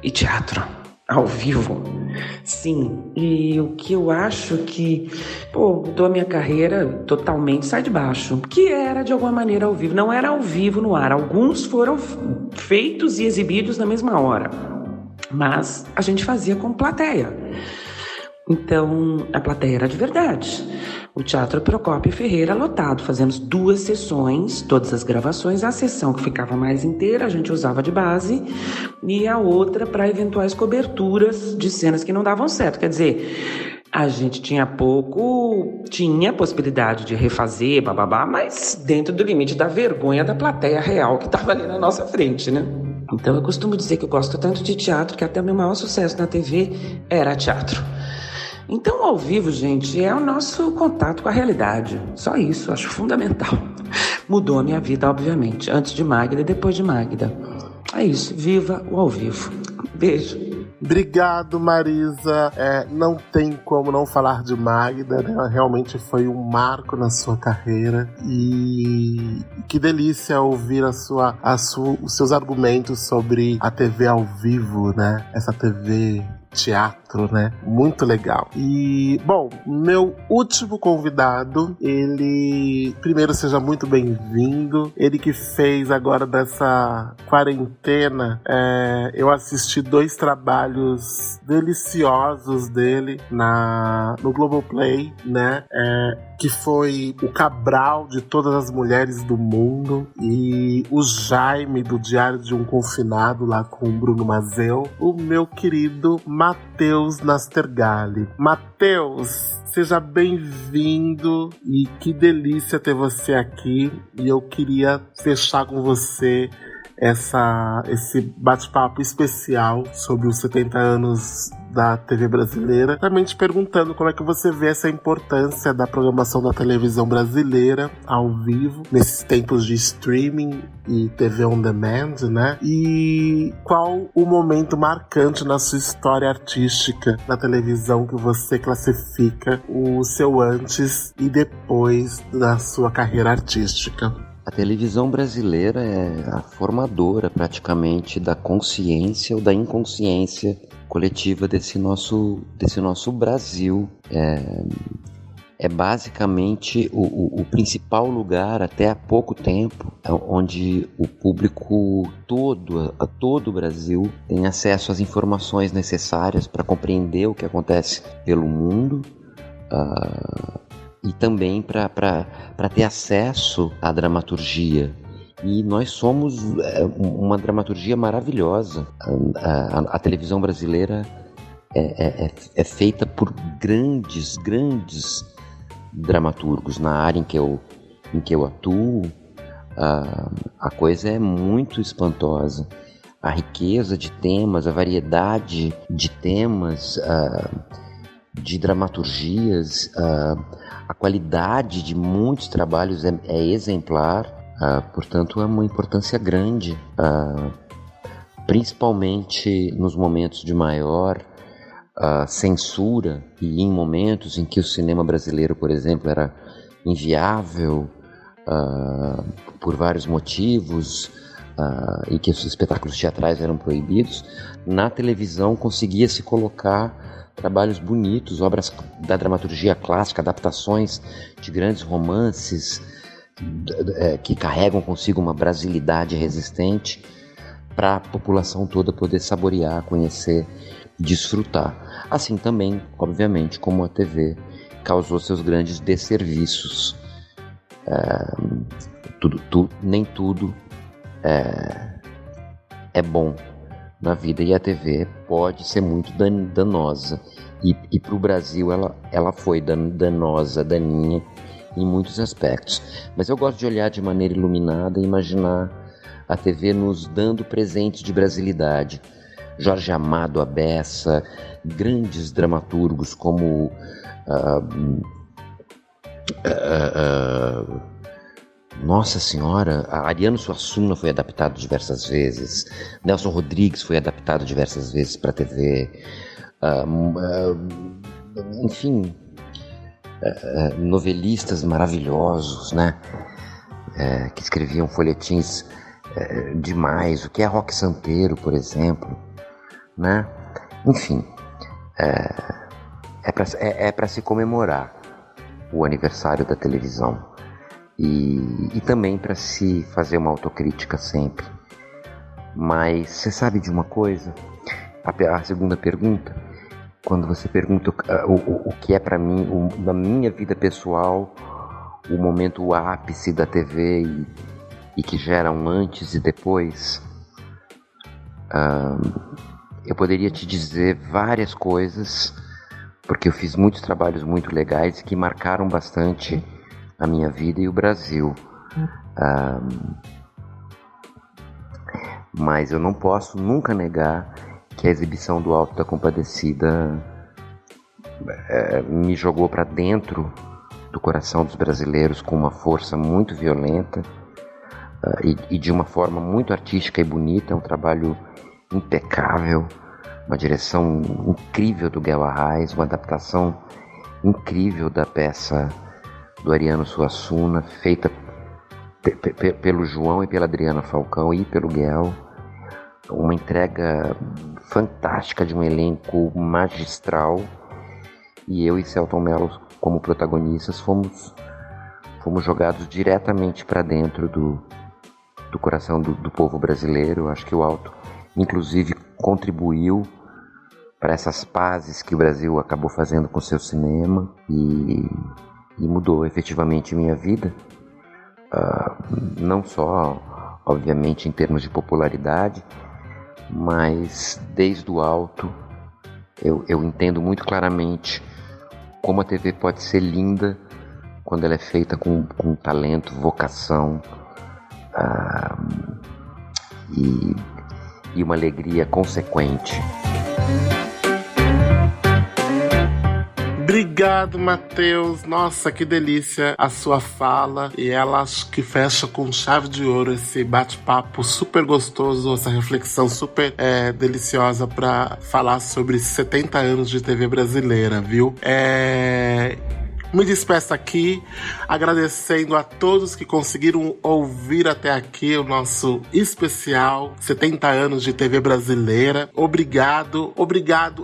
e teatro. ao vivo. Sim, e o que eu acho que mudou a minha carreira totalmente sai de baixo, que era de alguma maneira ao vivo. Não era ao vivo no ar, alguns foram feitos e exibidos na mesma hora, mas a gente fazia com plateia. Então a plateia era de verdade. O Teatro Procópio Ferreira lotado, fazemos 2 sessões, todas as gravações. A sessão que ficava mais inteira a gente usava de base e a outra para eventuais coberturas de cenas que não davam certo. Quer dizer, a gente tinha possibilidade de refazer, bababá, mas dentro do limite da vergonha da plateia real que estava ali na nossa frente, né? Então eu costumo dizer que eu gosto tanto de teatro que até o meu maior sucesso na TV era teatro. Então, ao vivo, gente, é o nosso contato com a realidade. Só isso, acho fundamental. Mudou a minha vida, obviamente, antes de Magda e depois de Magda. É isso, viva o ao vivo. Beijo. Obrigado, Marisa. Não tem como não falar de Magda, né? Ela realmente foi um marco na sua carreira. E que delícia ouvir os seus argumentos sobre a TV ao vivo, né? Essa TV teatro, né? Muito legal. E, bom, meu último convidado, ele... Primeiro, seja muito bem-vindo. Ele que fez agora dessa quarentena, eu assisti 2 trabalhos deliciosos dele no Globoplay, né? Que foi o Cabral de Todas as Mulheres do Mundo e o Jaime do Diário de um Confinado, lá com o Bruno Mazel, o meu querido Matheus Nastergalli. Matheus, seja bem-vindo e que delícia ter você aqui. E eu queria fechar com você esse bate-papo especial sobre os 70 anos da TV brasileira, também te perguntando como é que você vê essa importância da programação da televisão brasileira ao vivo, nesses tempos de streaming e TV on demand, né? E qual o momento marcante na sua história artística na televisão que você classifica o seu antes e depois da sua carreira artística? A televisão brasileira é a formadora, praticamente, da consciência ou da inconsciência coletiva desse nosso Brasil. É basicamente o principal lugar, até há pouco tempo, onde o público todo o Brasil tem acesso às informações necessárias para compreender o que acontece pelo mundo, e também para ter acesso à dramaturgia. E nós somos uma dramaturgia maravilhosa. A televisão brasileira é feita por grandes dramaturgos na área em que eu atuo. A coisa é muito espantosa. A riqueza de temas, a variedade de temas, de dramaturgias, a qualidade de muitos trabalhos é exemplar. Portanto, é uma importância grande, principalmente nos momentos de maior censura e em momentos em que o cinema brasileiro, por exemplo, era inviável por vários motivos, e que os espetáculos teatrais eram proibidos. Na televisão conseguia-se colocar trabalhos bonitos, obras da dramaturgia clássica, adaptações de grandes romances que carregam consigo uma brasilidade resistente para a população toda poder saborear, conhecer, desfrutar. Assim também, obviamente, como a TV causou seus grandes desserviços. Nem tudo é bom na vida, e a TV pode ser muito danosa, e para o Brasil ela foi daninha em muitos aspectos. Mas eu gosto de olhar de maneira iluminada e imaginar a TV nos dando presentes de brasilidade. Jorge Amado, Abessa, grandes dramaturgos como Nossa Senhora, Ariano Suassuna foi adaptado diversas vezes, Nelson Rodrigues foi adaptado diversas vezes para a TV, enfim, novelistas maravilhosos, né? Que escreviam folhetins demais, o que é Roque Santeiro, por exemplo, né? Enfim, é para se comemorar o aniversário da televisão e também para se fazer uma autocrítica sempre. Mas você sabe de uma coisa? A segunda pergunta, quando você pergunta o que é para mim, na minha vida pessoal, o momento ápice da TV e que gera um antes e depois, eu poderia te dizer várias coisas, porque eu fiz muitos trabalhos muito legais que marcaram bastante a minha vida e o Brasil. Mas eu não posso nunca negar que a exibição do Alto da Compadecida me jogou para dentro do coração dos brasileiros com uma força muito violenta e de uma forma muito artística e bonita. É um trabalho impecável, uma direção incrível do Guel Arraes, uma adaptação incrível da peça do Ariano Suassuna, feita pelo João e pela Adriana Falcão e pelo Guel. Uma entrega fantástica de um elenco magistral, e eu e Selton Mello como protagonistas fomos jogados diretamente para dentro do coração do povo brasileiro. Eu acho que o Alto inclusive contribuiu para essas pazes que o Brasil acabou fazendo com seu cinema e mudou efetivamente minha vida, não só obviamente em termos de popularidade, mas desde o Alto eu entendo muito claramente como a TV pode ser linda quando ela é feita com talento, vocação e uma alegria consequente. Obrigado, Matheus. Nossa, que delícia a sua fala. E ela acho que fecha com chave de ouro esse bate-papo super gostoso, essa reflexão super deliciosa para falar sobre 70 anos de TV brasileira, viu? Me despeço aqui, agradecendo a todos que conseguiram ouvir até aqui o nosso especial 70 anos de TV brasileira. Obrigado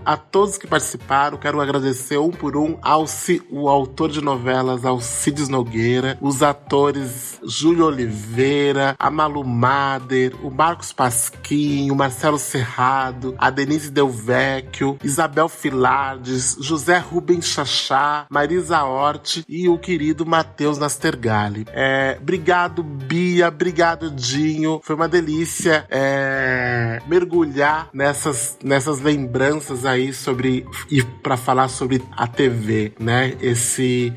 a todos que participaram. Quero agradecer um por um o autor de novelas Alcides Nogueira, os atores Júlio Oliveira, a Malu Mader, o Marcos Pasquim, o Marcelo Serrado, a Denise Del Vecchio, Isabel Filardes, José Rubens Chachá, Marisa e o querido Matheus Nastergalli. Obrigado, Bia, obrigado, Dinho. Foi uma delícia mergulhar nessas lembranças aí e para falar sobre a TV, né? Esse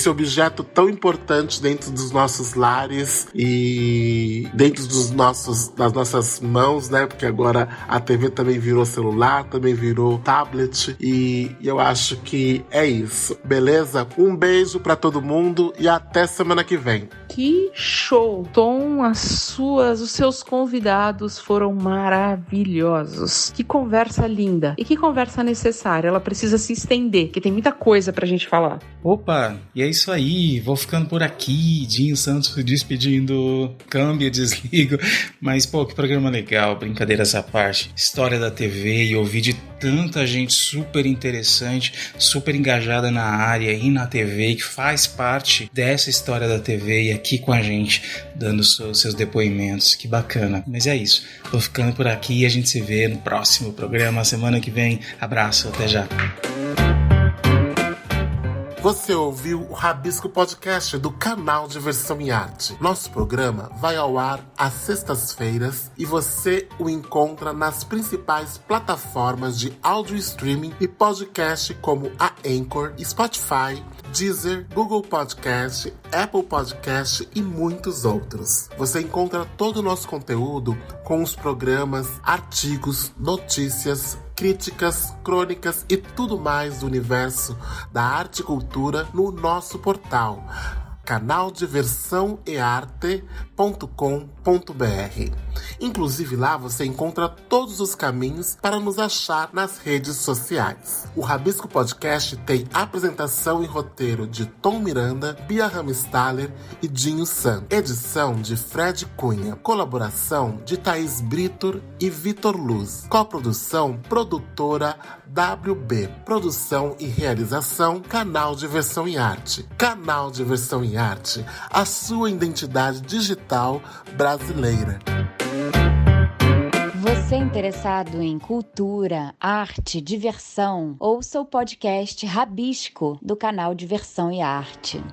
objeto tão importante dentro dos nossos lares e dentro das nossas mãos, né? Porque agora a TV também virou celular, também virou tablet, e eu acho que é isso, beleza? Um beijo pra todo mundo e até semana que vem. Que show! Tom, os seus convidados foram maravilhosos. Que conversa linda e que conversa necessária. Ela precisa se estender, que tem muita coisa pra gente falar. Opa, e é isso aí. Vou ficando por aqui. Dinho Santos despedindo. Câmbio, desligo. Mas, pô, que programa legal. Brincadeiras à parte. História da TV e ouvir de tanta gente super interessante, super engajada na área e na TV, que faz parte dessa história da TV e aqui com a gente, dando seus depoimentos. Que bacana. Mas é isso. Vou ficando por aqui e a gente se vê no próximo programa, semana que vem. Abraço, até já. Você ouviu o Rabisco Podcast do canal Diversão e Arte. Nosso programa vai ao ar às sextas-feiras e você o encontra nas principais plataformas de áudio streaming e podcast como a Anchor, Spotify, Deezer, Google Podcast, Apple Podcast e muitos outros. Você encontra todo o nosso conteúdo com os programas, artigos, notícias, críticas, crônicas e tudo mais do universo da arte e cultura no nosso portal canaldiversãoearte.com.br. Inclusive lá você encontra todos os caminhos para nos achar nas redes sociais. O Rabisco Podcast tem apresentação e roteiro de Tom Miranda, Bia Ramstaller e Dinho Santos. Edição de Fred Cunha. Colaboração de Thaís Britor e Vitor Luz. Coprodução Produtora WB. Produção e realização Canal Diversão e Arte. Canal Diversão e Arte, a sua identidade digital brasileira. Você interessado em cultura, arte, diversão? Ouça o podcast Rabisco, do canal Diversão e Arte.